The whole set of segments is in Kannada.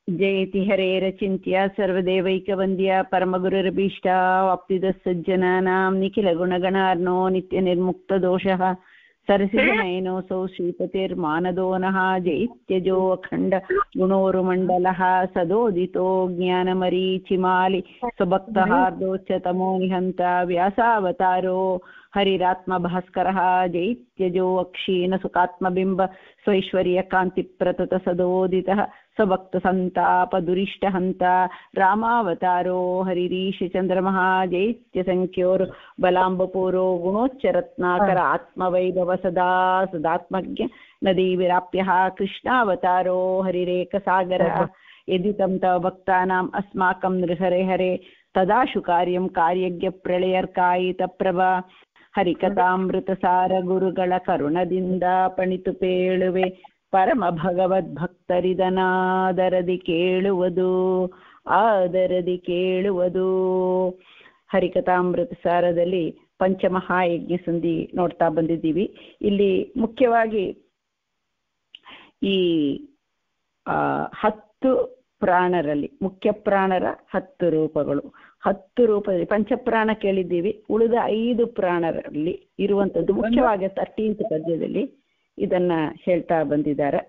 ಜಯತಿ ಹರೇರಚಿಂತ್ಯ ಸರ್ವದೇವೈಕವಂದ್ಯ ಪರಮಗುರುರಭೀಷ್ಟ ವಾಪ್ತಿದ ಸಜ್ಜನಾನಾಂ ನಿಖಿಲ ಗುಣಗಣಾರ್ನೋ ನಿತ್ಯ ನಿರ್ಮುಕ್ತ ದೋಷಃ ಸರಸಿಜನಯನೋऽಸೌ ಶ್ರೀಪತಿರ್ಮಾನದೋ ನಃ ಜೈತ್ಯಜೋ ಅಖಂಡ ಗುಣೋರುಮಂಡಲಃ ಸದೋದಿತೋ ಜ್ಞಾನಮರೀಚಿಮಾಲಿ ಸ್ವಭಕ್ತಹಾರ್ದೋಚ್ಚ ತಮೋ ನಿಹಂತ ವ್ಯಾಸಾವತಾರೋ ಹರಿರಾತ್ಮಭಾಸ್ಕರಃ ಜೈತ್ಯಜೋ ಅಕ್ಷೀಣ ಸುಖಾತ್ಮಬಿಂಬ ಸ್ವೈಶ್ವರ್ಯಕಾಂತಿಪ್ರತತ ಸದೋದಿತಃ ಸ್ವಭಕ್ತ ಸಂತಾಪ ದುರಿಷ್ಟಹಂತ ರಾಮಾವತಾರೋ ಹರಿರೀಶಚಂದ್ರಮಃ ಜೈತ್ಯ ಸಂಖ್ಯೋರು ಬಲಾಂಬಪೂರೋ ಗುಣೋಚ್ಚರತ್ನಾಕರ ಆತ್ಮವೈಭವ ಸದಾ ಸದಾತ್ಮಜ್ಞ ನದಿ ವಿರಾಪ್ಯ ಕೃಷ್ಣಾವತಾರೋ ಹರಿರೇಕಸಾಗರ ಯದಿ ತಂ ತವ ಭಕ್ತಾನಾಂ ಅಸ್ಮಾಕಂ ನೃಹರೆ ಹರೆ ತದಾಶು ಕಾರ್ಯಂ ಕಾರ್ಯಜ್ಞ ಪ್ರಳಯರ್ಕಾಯಿತ ಪ್ರಭಾ ಹರಿಕಥಾಮೃತಸಾರ ಗುರುಗಳ ಕರುಣದಿಂದ ಪಣಿತು ಪೇಳುವೆ ಪರಮ ಭಗವದ್ಭಕ್ತರಿದನಾದರದಿ ಕೇಳುವುದು ಆದರದಿ ಕೇಳುವುದು. ಹರಿಕಥಾಮೃತ ಸಾರದಲ್ಲಿ ಪಂಚಮಹಾಯಜ್ಞ ಸಂಧಿ ನೋಡ್ತಾ ಬಂದಿದ್ದೀವಿ. ಇಲ್ಲಿ ಮುಖ್ಯವಾಗಿ ಈ 10 ಪ್ರಾಣರಲ್ಲಿ ಮುಖ್ಯ ಪ್ರಾಣರ 10 ರೂಪಗಳು, 10 ರೂಪದಲ್ಲಿ ಪಂಚಪ್ರಾಣ ಕೇಳಿದ್ದೀವಿ. ಉಳಿದ 5 ಪ್ರಾಣರಲ್ಲಿ ಇರುವಂಥದ್ದು ಮುಖ್ಯವಾಗಿ 13th ಪದ್ಯದಲ್ಲಿ ಇದನ್ನ ಹೇಳ್ತಾ ಬಂದಿದ್ದಾರೆ.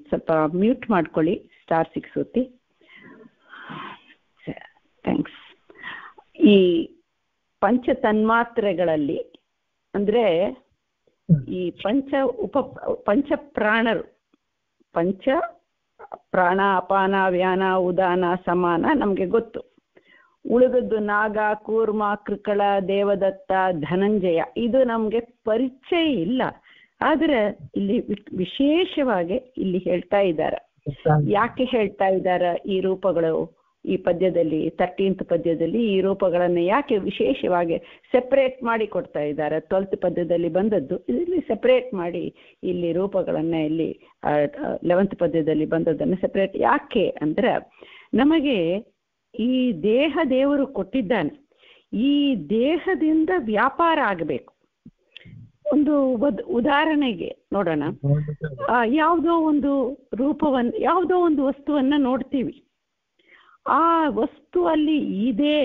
ಸ್ವಲ್ಪ ಮ್ಯೂಟ್ ಮಾಡ್ಕೊಳ್ಳಿ, *6 ಒತ್ತಿ. ಥ್ಯಾಂಕ್ಸ್. ಈ ಪಂಚ ತನ್ಮಾತ್ರೆಗಳಲ್ಲಿ ಅಂದ್ರೆ ಈ ಪಂಚಪ್ರಾಣರು, ಪಂಚ ಪ್ರಾಣ ಅಪಾನ ವ್ಯಾನ ಉದಾನ ಸಮಾನ ನಮ್ಗೆ ಗೊತ್ತು. ಉಳಿದದ್ದು ನಾಗ, ಕೂರ್ಮ, ಕೃಕಳ, ದೇವದತ್ತ, ಧನಂಜಯ ಇದು ನಮ್ಗೆ ಪರಿಚಯ ಇಲ್ಲ. ಆದ್ರೆ ಇಲ್ಲಿ ವಿಶೇಷವಾಗಿ ಇಲ್ಲಿ ಹೇಳ್ತಾ ಇದ್ದಾರೆ. ಯಾಕೆ ಹೇಳ್ತಾ ಇದ್ದಾರೆ ಈ ರೂಪಗಳು? ಈ ಪದ್ಯದಲ್ಲಿ 13th ಪದ್ಯದಲ್ಲಿ ಈ ರೂಪಗಳನ್ನು ಯಾಕೆ ವಿಶೇಷವಾಗಿ ಸೆಪರೇಟ್ ಮಾಡಿ ಕೊಡ್ತಾ ಇದ್ದಾರೆ? 12th ಪದ್ಯದಲ್ಲಿ ಬಂದದ್ದು ಇಲ್ಲಿ ಸೆಪರೇಟ್ ಮಾಡಿ ಇಲ್ಲಿ ರೂಪಗಳನ್ನ ಇಲ್ಲಿ 11th ಪದ್ಯದಲ್ಲಿ ಬಂದದ್ದನ್ನು ಸೆಪರೇಟ್ ಯಾಕೆ ಅಂದ್ರೆ, ನಮಗೆ ಈ ದೇಹ ದೇವರು ಕೊಟ್ಟಿದ್ದಾನೆ. ಈ ದೇಹದಿಂದ ವ್ಯಾಪಾರ ಆಗಬೇಕು. ಒಂದು ಉದಾಹರಣೆಗೆ ನೋಡೋಣ. ಯಾವುದೋ ಒಂದು ರೂಪವನ್ನು, ಯಾವುದೋ ಒಂದು ವಸ್ತುವನ್ನ ನೋಡ್ತೀವಿ. ಆ ವಸ್ತು ಅಲ್ಲಿ ಇದೆ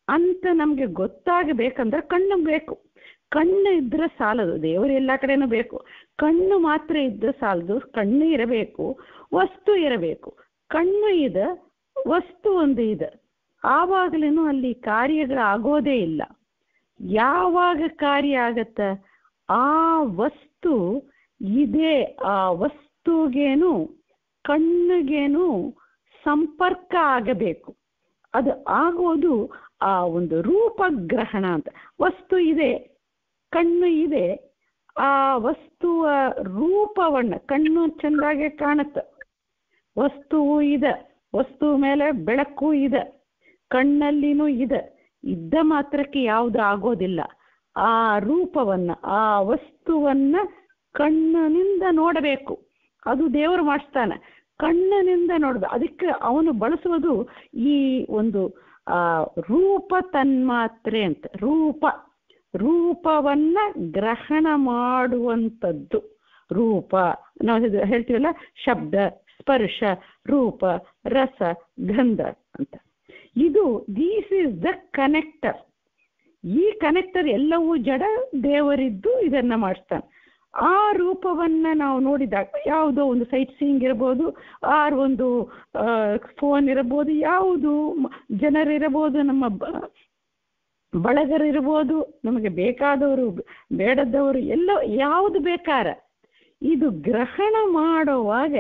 ಅಂತ ನಮ್ಗೆ ಗೊತ್ತಾಗಬೇಕಂದ್ರೆ ಕಣ್ಣು ಬೇಕು. ಕಣ್ಣು ಇದ್ರೆ ಸಾಲದು, ದೇವರು ಎಲ್ಲ ಕಡೆನೂ ಬೇಕು. ಕಣ್ಣು ಮಾತ್ರ ಇದ್ರೆ ಸಾಲದು, ಕಣ್ಣು ಇರಬೇಕು, ವಸ್ತು ಇರಬೇಕು. ಕಣ್ಣು ಇದೆ, ವಸ್ತು ಒಂದು ಇದೆ, ಆವಾಗಲೇನು ಅಲ್ಲಿ ಕಾರ್ಯಗಳಾಗೋದೇ ಇಲ್ಲ. ಯಾವಾಗ ಕಾರ್ಯ ಆಗತ್ತ? ಆ ವಸ್ತು ಇದೆ, ಆ ವಸ್ತುಗೇನು ಕಣ್ಣಿಗೇನು ಸಂಪರ್ಕ ಆಗಬೇಕು. ಅದು ಆಗೋದು ಆ ಒಂದು ರೂಪಗ್ರಹಣ ಅಂತ. ವಸ್ತು ಇದೆ, ಕಣ್ಣು ಇದೆ, ಆ ವಸ್ತುವ ರೂಪವನ್ನ ಕಣ್ಣು ಚೆಂದಾಗೆ ಕಾಣುತ್ತೆ. ವಸ್ತುವು ಇದೆ, ವಸ್ತು ಮೇಲೆ ಬೆಳಕು ಇದೆ, ಕಣ್ಣಲ್ಲಿನೂ ಇದೆ. ಇದ್ದ ಮಾತ್ರಕ್ಕೆ ಯಾವುದು ಆಗೋದಿಲ್ಲ. ಆ ರೂಪವನ್ನ, ಆ ವಸ್ತುವನ್ನ ಕಣ್ಣಿನಿಂದ ನೋಡಬೇಕು. ಅದು ದೇವರು ಮಾಡಿಸ್ತಾನೆ, ಕಣ್ಣಿನಿಂದ ನೋಡ್ಬೇಕು. ಅದಕ್ಕೆ ಅವನು ಬಳಸುವುದು ಈ ಒಂದು ರೂಪ ತನ್ಮಾತ್ರೆ ಅಂತ. ರೂಪವನ್ನ ಗ್ರಹಣ ಮಾಡುವಂಥದ್ದು ರೂಪ. ನಾವು ಹೇಳ್ತೀವಲ್ಲ, ಶಬ್ದ, ಸ್ಪರ್ಶ, ರೂಪ, ರಸ, ಗಂಧ ಅಂತ. ಇದು ದೀಸ್ ಈಸ್ ದ ಕನೆಕ್ಟರ್. ಈ ಕನೆಕ್ಟರ್ ಎಲ್ಲವೂ ಜಡ, ದೇವರಿದ್ದು ಇದನ್ನ ಮಾಡಿಸ್ತಾನೆ. ಆ ರೂಪವನ್ನ ನಾವು ನೋಡಿದಾಗ ಯಾವುದೋ ಒಂದು ಸೈಟ್ ಸೀಯಿಂಗ್ ಇರ್ಬೋದು, ಒಂದು ಫೋನ್ ಇರಬಹುದು, ಯಾವುದು ಜನರಿರಬಹುದು, ನಮ್ಮ ಬಳಗರಿರ್ಬೋದು, ನಮಗೆ ಬೇಕಾದವರು ಬೇಡದವರು ಎಲ್ಲ ಯಾವುದು ಬೇಕಾರ. ಇದು ಗ್ರಹಣ ಮಾಡುವಾಗ,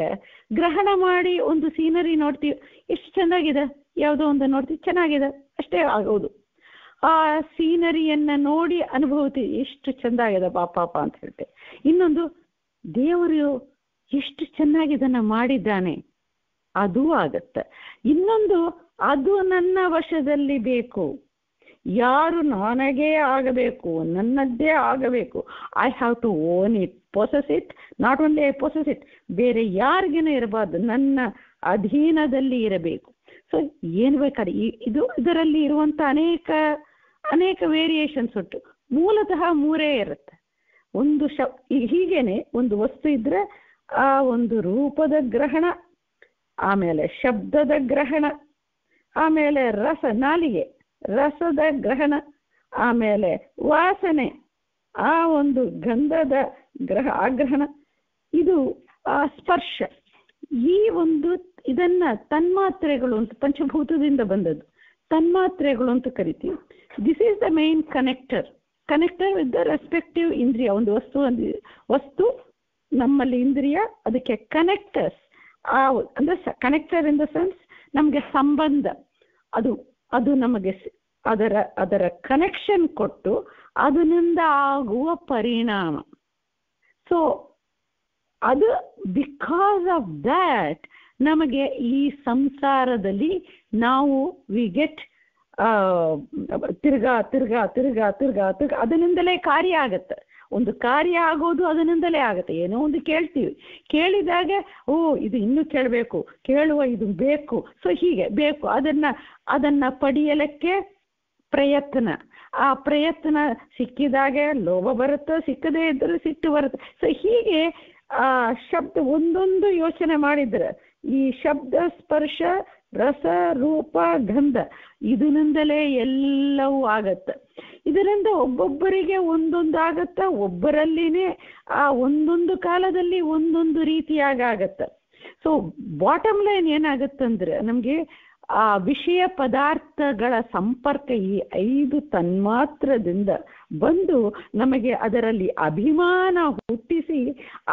ಗ್ರಹಣ ಮಾಡಿ ಒಂದು ಸೀನರಿ ನೋಡ್ತೀವಿ, ಎಷ್ಟು ಚೆನ್ನಾಗಿದೆ, ಯಾವುದೋ ಒಂದು ನೋಡ್ತೀವಿ ಚೆನ್ನಾಗಿದೆ, ಅಷ್ಟೇ ಆಗೋದು. ಆ ಸೀನರಿಯನ್ನ ನೋಡಿ ಅನುಭವಿಸ್ತೀವಿ, ಎಷ್ಟು ಚೆಂದಾಗಿದೆ ಪಾಪ ಅಂತ ಹೇಳ್ತೇವೆ. ಇನ್ನೊಂದು, ದೇವರು ಎಷ್ಟು ಚೆನ್ನಾಗಿದನ್ನ ಮಾಡಿದ್ದಾನೆ, ಅದು ಆಗತ್ತೆ. ಇನ್ನೊಂದು, ಅದು ನನ್ನ ವಶದಲ್ಲಿ ಬೇಕು, ಯಾರು ನನಗೇ ಆಗಬೇಕು, ನನ್ನದ್ದೇ ಆಗಬೇಕು. I have to own it, possess it, not only I possess it, ಬೇರೆ ಯಾರಿಗೇನೂ ಇರಬಾರ್ದು, ನನ್ನ ಅಧೀನದಲ್ಲಿ ಇರಬೇಕು. ಸೊ ಏನು ಬೇಕಾದ್ರೆ ಇದರಲ್ಲಿ ಇರುವಂಥ ಅನೇಕ ವೇರಿಯೇಷನ್ಸ್ ಉಂಟು. ಮೂಲತಃ 3 ಇರುತ್ತೆ. ಒಂದು ಹೀಗೇನೆ ಒಂದು ವಸ್ತು ಇದ್ರೆ ಆ ಒಂದು ರೂಪದ ಗ್ರಹಣ, ಆಮೇಲೆ ಶಬ್ದದ ಗ್ರಹಣ, ಆಮೇಲೆ ನಾಲಿಗೆ ರಸದ ಗ್ರಹಣ, ಆಮೇಲೆ ವಾಸನೆ ಆ ಒಂದು ಗಂಧದ ಆಗ್ರಹಣ, ಇದು ಸ್ಪರ್ಶ. ಈ ಒಂದು ಇದನ್ನ ತನ್ಮಾತ್ರೆಗಳು ಅಂತ, ಪಂಚಭೂತದಿಂದ ಬಂದದ್ದು ತನ್ಮಾತ್ರೆಗಳು ಅಂತ ಕರಿತೀವಿ. This is the main connector with the respective ಇಂದ್ರಿಯ. ಒಂದು ವಸ್ತು ನಮ್ಮಲ್ಲಿ ಇಂದ್ರಿಯ, ಅದಕ್ಕೆ ಕನೆಕ್ಟರ್ಸ್ ಅಂದ್ರೆ ಕನೆಕ್ಟರ್ ಇನ್ ದ ಸೆನ್ಸ್ ನಮಗೆ ಸಂಬಂಧ, ಅದು ನಮಗೆ ಅದರ ಕನೆಕ್ಷನ್ ಕೊಟ್ಟು ಅದರಿಂದ ಆಗುವ ಪರಿಣಾಮ. ಸೊ ಅದು ಬಿಕಾಸ್ ಆಫ್ ದ್ಯಾಟ್ ನಮಗೆ ಈ ಸಂಸಾರದಲ್ಲಿ ನಾವು ವಿ ಗೆಟ್ ತಿರ್ಗಾ ಅದರಿಂದಲೇ ಕಾರ್ಯ ಆಗತ್ತೆ. ಒಂದು ಕಾರ್ಯ ಆಗೋದು ಅದರಿಂದಲೇ ಆಗತ್ತೆ. ಏನೋ ಒಂದು ಕೇಳಿದಾಗ ಇದು ಇನ್ನೂ ಕೇಳುವ ಇದು ಬೇಕು, ಸೊ ಹೀಗೆ ಬೇಕು, ಅದನ್ನ ಪಡೆಯಲಿಕ್ಕೆ ಪ್ರಯತ್ನ. ಆ ಪ್ರಯತ್ನ ಸಿಕ್ಕಿದಾಗ ಲೋಭ ಬರುತ್ತೆ, ಸಿಕ್ಕದೇ ಇದ್ದರೆ ಸಿಟ್ಟು ಬರುತ್ತೆ. ಸೊ ಹೀಗೆ ಆ ಶಬ್ದ ಒಂದೊಂದು ಯೋಚನೆ ಮಾಡಿದ್ರೆ ಈ ಶಬ್ದ ಸ್ಪರ್ಶ ರಸ ರೂಪ ಗಂಧ ಇದರಿಂದಲೇ ಎಲ್ಲವೂ ಆಗತ್ತೆ. ಇದರಿಂದ ಒಬ್ಬೊಬ್ಬರಿಗೆ ಒಂದೊಂದು ಆಗತ್ತ, ಒಬ್ಬರಲ್ಲಿನೇ ಆ ಒಂದೊಂದು ಕಾಲದಲ್ಲಿ ಒಂದೊಂದು ರೀತಿಯಾಗತ್ತೆ. ಸೊ ಬಾಟಮ್ ಲೈನ್ ಏನಾಗತ್ತಂದ್ರೆ ನಮಗೆ ಆ ವಿಷಯ ಪದಾರ್ಥಗಳ ಸಂಪರ್ಕ ಈ 5 ತನ್ಮಾತ್ರದಿಂದ ಬಂದು ನಮಗೆ ಅದರಲ್ಲಿ ಅಭಿಮಾನ ಹುಟ್ಟಿಸಿ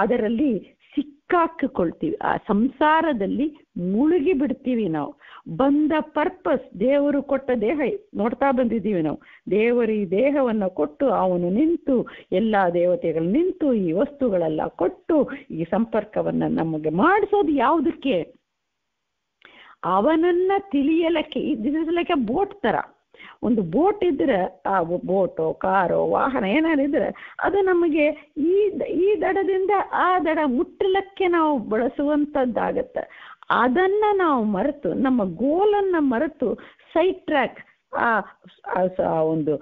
ಅದರಲ್ಲಿ ಸಿಕ್ಕಾಕಿಕೊಳ್ತೀವಿ. ಆ ಸಂಸಾರದಲ್ಲಿ ಮುಳುಗಿ ಬಿಡ್ತೀವಿ. ನಾವು ಬಂದ ಪರ್ಪಸ್, ದೇವರು ಕೊಟ್ಟ ದೇಹ ನೋಡ್ತಾ ಬಂದಿದ್ದೀವಿ ನಾವು. ದೇವರು ಈ ದೇಹವನ್ನು ಕೊಟ್ಟು ಅವನು ನಿಂತು ಎಲ್ಲ ದೇವತೆಗಳು ನಿಂತು ಈ ವಸ್ತುಗಳೆಲ್ಲ ಕೊಟ್ಟು ಈ ಸಂಪರ್ಕವನ್ನು ನಮಗೆ ಮಾಡಿಸೋದು ಯಾವುದಕ್ಕೆ? ಅವನನ್ನ ತಿಳಿಯಲಕ್ಕೆ. This is like a boat ತರ. ಒಂದು ಬೋಟ್ ಇದ್ರೆ, ಆ ಬೋಟೋ ಕಾರೋ ವಾಹನ ಏನಾರಿದ್ರೆ ಅದು ನಮಗೆ ಈ ದಡದಿಂದ ಆ ದಡ ಮುಟ್ಟಲಕ್ಕೆ ನಾವು ಬಳಸುವಂಥದ್ದಾಗತ್ತೆ. ಅದನ್ನ ನಾವು ಮರೆತು, ನಮ್ಮ ಗೋಲನ್ನ ಮರೆತು ಸೈಡ್ ಟ್ರ್ಯಾಕ್ ಒಂದು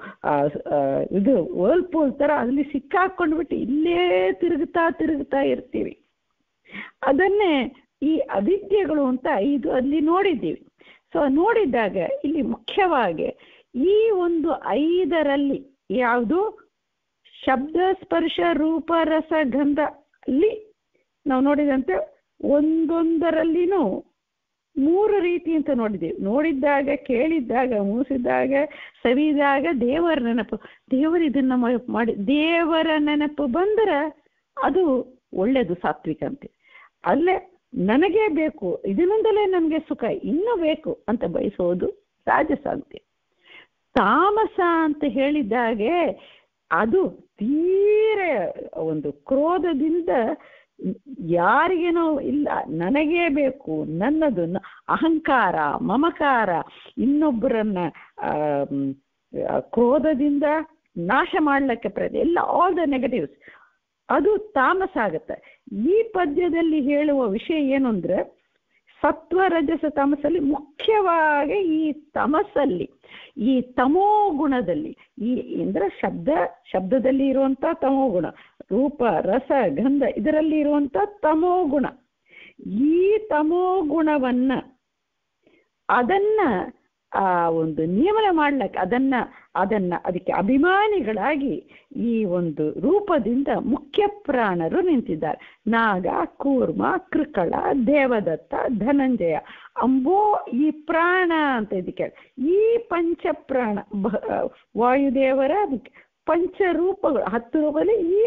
ಇದು ವರ್ಲ್ಪೂಲ್ ತರ ಅಲ್ಲಿ ಸಿಕ್ಕಾಕೊಂಡ್ಬಿಟ್ಟು ಇಲ್ಲೇ ತಿರುಗುತ್ತಾ ಇರ್ತೀವಿ. ಅದನ್ನೇ ಈ ಅವಿದ್ಯೆಗಳು ಅಂತ 5 ಅಲ್ಲಿ ನೋಡಿದ್ದೀವಿ. ಸೊ ನೋಡಿದಾಗ ಇಲ್ಲಿ ಮುಖ್ಯವಾಗಿ ಈ ಒಂದು 5ರಲ್ಲಿ ಯಾವುದು ಶಬ್ದ ಸ್ಪರ್ಶ ರೂಪ ರಸ ಗಂಧ ಅಲ್ಲಿ ನಾವು ನೋಡಿದಂತೆ ಒಂದೊಂದರಲ್ಲಿನೂ 3 ರೀತಿ ಅಂತ ನೋಡಿದ್ದೀವಿ. ನೋಡಿದ್ದಾಗ, ಕೇಳಿದ್ದಾಗ, ಮೂಸಿದಾಗ, ಸವಿದಾಗ ದೇವರ ನೆನಪು. ದೇವರು ಇದನ್ನ ಮಾಡಿ ದೇವರ ನೆನಪು ಬಂದರೆ ಅದು ಒಳ್ಳೇದು, ಸಾತ್ವಿಕ ಅಂತೆ. ಅಲ್ಲೇ ನನಗೇ ಬೇಕು, ಇದರಿಂದಲೇ ನನಗೆ ಸುಖ, ಇನ್ನೂ ಬೇಕು ಅಂತ ಬಯಸೋದು ರಾಜಸ ಅಂತೆ. ತಾಮಸ ಅಂತ ಹೇಳಿದ್ದಾಗೆ ಅದು ತೀರ ಒಂದು ಕ್ರೋಧದಿಂದ ಯಾರಿಗೇನೋ ಇಲ್ಲ, ನನಗೇ ಬೇಕು, ನನ್ನದು, ಅಹಂಕಾರ, ಮಮಕಾರ, ಇನ್ನೊಬ್ಬರನ್ನ ಕ್ರೋಧದಿಂದ ನಾಶ ಮಾಡ್ಲಿಕ್ಕೆ ಪ್ರಯತ್ನ, ಎಲ್ಲ ಆಲ್ ದ ನೆಗೆಟಿವ್ಸ್, ಅದು ತಾಮಸ ಆಗತ್ತೆ. ಈ ಪದ್ಯದಲ್ಲಿ ಹೇಳುವ ವಿಷಯ ಏನು ಅಂದ್ರೆ ಸತ್ವ ರಜಸ ತಮಸಲ್ಲಿ ಮುಖ್ಯವಾಗಿ ಈ ತಮಸ್ಸಲ್ಲಿ, ಈ ತಮೋ ಗುಣದಲ್ಲಿ, ಈ ಅಂದ್ರೆ ಶಬ್ದದಲ್ಲಿ ಇರುವಂತ ತಮೋ ಗುಣ, ರೂಪ ರಸ ಗಂಧ ಇದರಲ್ಲಿ ಇರುವಂತ ತಮೋ ಗುಣ, ಈ ತಮೋ ಗುಣವನ್ನ ಅದನ್ನ ಒಂದು ನಿಯಮನ ಮಾಡ್ಲಿಕ್ಕೆ ಅದಕ್ಕೆ ಅಭಿಮಾನಿಗಳಾಗಿ ಈ ಒಂದು ರೂಪದಿಂದ ಮುಖ್ಯ ಪ್ರಾಣರು ನಿಂತಿದ್ದಾರೆ. ನಾಗ, ಕೂರ್ಮ, ಕೃಕಳ, ದೇವದತ್ತ, ಧನಂಜಯ ಅಂಬೋ ಈ ಪ್ರಾಣ ಅಂತ ಇದಕ್ಕೆ. ಈ ಪಂಚಪ್ರಾಣ ವಾಯುದೇವರ ಪಂಚರೂಪಗಳು 10 ರೂಪದಲ್ಲಿ ಈ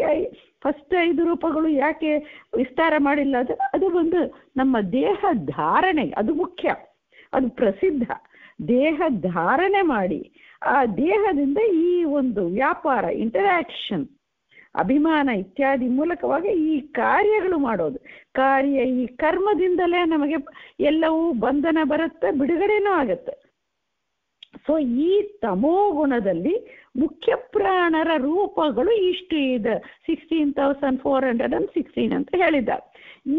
ಫಸ್ಟ್ 5 ರೂಪಗಳು ಯಾಕೆ ವಿಸ್ತಾರ ಮಾಡಿಲ್ಲ ಅಂದ್ರೆ ಅದು ಒಂದು ನಮ್ಮ ದೇಹ ಧಾರಣೆ, ಅದು ಮುಖ್ಯ, ಅದು ಪ್ರಸಿದ್ಧ. ದೇಹ ಧಾರಣೆ ಮಾಡಿ ಆ ದೇಹದಿಂದ ಈ ಒಂದು ವ್ಯಾಪಾರ, ಇಂಟರಾಕ್ಷನ್, ಅಭಿಮಾನ ಇತ್ಯಾದಿ ಮೂಲಕವಾಗಿ ಈ ಕಾರ್ಯಗಳು ಮಾಡೋದು. ಈ ಕರ್ಮದಿಂದಲೇ ನಮಗೆ ಎಲ್ಲವೂ ಬಂಧನ ಬರುತ್ತೆ, ಬಿಡುಗಡೆನೂ ಆಗತ್ತೆ. ಸೊ ಈ ತಮೋ ಗುಣದಲ್ಲಿ ಮುಖ್ಯ ಪ್ರಾಣರ ರೂಪಗಳು ಇಷ್ಟು ಇದೆ, 16,416 ಅಂತ ಹೇಳಿದ್ದಾರೆ.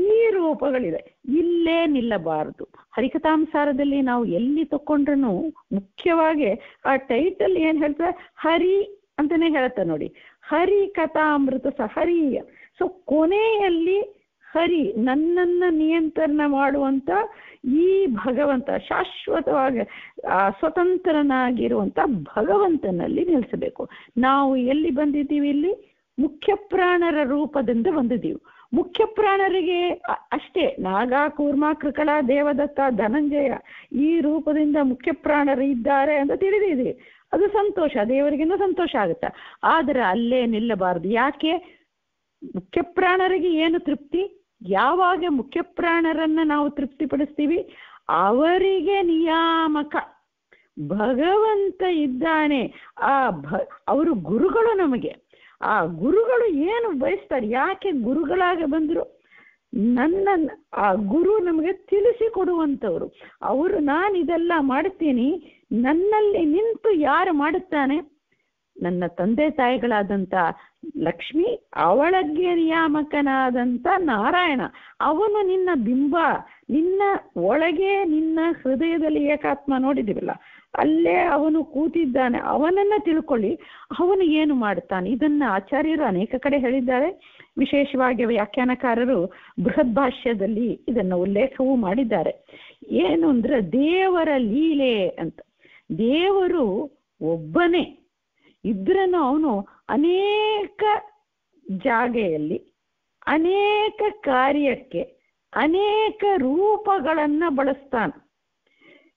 ಈ ರೂಪಗಳಿದೆ, ಇಲ್ಲೇ ನಿಲ್ಲಬಾರದು. ಹರಿಕಥಾಂಸಾರದಲ್ಲಿ ನಾವು ಎಲ್ಲಿ ತಕೊಂಡ್ರೂ ಮುಖ್ಯವಾಗಿ ಆ ಟೈಟಲ್ ಏನ್ ಹೇಳ್ತಾರೆ, ಹರಿ ಅಂತಾನೆ ಹೇಳುತ್ತೆ ನೋಡಿ, ಹರಿ ಕಥಾಮೃತ ಹರಿ. ಸೊ ಕೊನೆಯಲ್ಲಿ ಹರಿ, ನನ್ನನ್ನ ನಿಯಂತ್ರಣ ಮಾಡುವಂತ ಈ ಭಗವಂತ, ಶಾಶ್ವತವಾಗಿ ಸ್ವತಂತ್ರನಾಗಿರುವಂತ ಭಗವಂತನಲ್ಲಿ ನಿಲ್ಲಿಸಬೇಕು. ನಾವು ಎಲ್ಲಿ ಬಂದಿದ್ದೀವಿ? ಇಲ್ಲಿ ಮುಖ್ಯ ಪ್ರಾಣರ ರೂಪದಿಂದ ಬಂದಿದ್ದೀವಿ. ಮುಖ್ಯ ಪ್ರಾಣರಿಗೆ ಅಷ್ಟೇ, ನಾಗ, ಕೂರ್ಮ, ಕೃಕಳ, ದೇವದತ್ತ, ಧನಂಜಯ ಈ ರೂಪದಿಂದ ಮುಖ್ಯ ಪ್ರಾಣರು ಇದ್ದಾರೆ ಅಂತ ತಿಳಿದಿದೆ. ಅದು ಸಂತೋಷ, ದೇವರಿಗಿಂತ ಸಂತೋಷ ಆಗುತ್ತೆ. ಆದರೆ ಅಲ್ಲೇ ನಿಲ್ಲಬಾರದು. ಯಾಕೆ? ಮುಖ್ಯ ಪ್ರಾಣರಿಗೆ ಏನು ತೃಪ್ತಿ? ಯಾವಾಗ ಮುಖ್ಯ ಪ್ರಾಣರನ್ನ ನಾವು ತೃಪ್ತಿಪಡಿಸ್ತೀವಿ, ಅವರಿಗೆ ನಿಯಾಮಕ ಭಗವಂತ ಇದ್ದಾನೆ. ಅವರು ಗುರುಗಳು ನಮಗೆ. ಆ ಗುರುಗಳು ಏನು ಬಯಸ್ತಾರೆ? ಯಾಕೆ ಗುರುಗಳಾಗ ಬಂದರು? ಆ ಗುರು ನಮಗೆ ತಿಳಿಸಿಕೊಡುವಂಥವ್ರು. ಅವರು ನಾನು ಇದೆಲ್ಲ ಮಾಡ್ತೀನಿ, ನನ್ನಲ್ಲಿ ನಿಂತು ಯಾರು ಮಾಡುತ್ತಾನೆ? ನನ್ನ ತಂದೆ ತಾಯಿಗಳಾದಂಥ ಲಕ್ಷ್ಮಿ, ಅವಳಗ್ಗೆ ನಿಯಾಮಕನಾದಂಥ ನಾರಾಯಣ, ಅವನು ನಿನ್ನ ಬಿಂಬ, ನಿನ್ನ ಒಳಗೆ, ನಿನ್ನ ಹೃದಯದಲ್ಲಿ ಏಕಾತ್ಮ ನೋಡಿದ್ದೀವಲ್ಲ, ಅಲ್ಲೇ ಅವನು ಕೂತಿದ್ದಾನೆ. ಅವನನ್ನ ತಿಳ್ಕೊಳ್ಳಿ, ಅವನು ಏನು ಮಾಡ್ತಾನೆ. ಇದನ್ನ ಆಚಾರ್ಯರು ಅನೇಕ ಕಡೆ ಹೇಳಿದ್ದಾರೆ. ವಿಶೇಷವಾಗಿ ವ್ಯಾಖ್ಯಾನಕಾರರು ಬೃಹತ್ ಭಾಷ್ಯದಲ್ಲಿ ಇದನ್ನ ಉಲ್ಲೇಖವೂ ಮಾಡಿದ್ದಾರೆ. ಏನು ಅಂದ್ರೆ ದೇವರ ಲೀಲೆ ಅಂತ. ದೇವರು ಒಬ್ಬನೇ ಇದ್ರನ್ನು ಅವನು ಅನೇಕ ಜಾಗೆಯಲ್ಲಿ ಅನೇಕ ಕಾರ್ಯಕ್ಕೆ ಅನೇಕ ರೂಪಗಳನ್ನ ಬಳಸ್ತಾನೆ.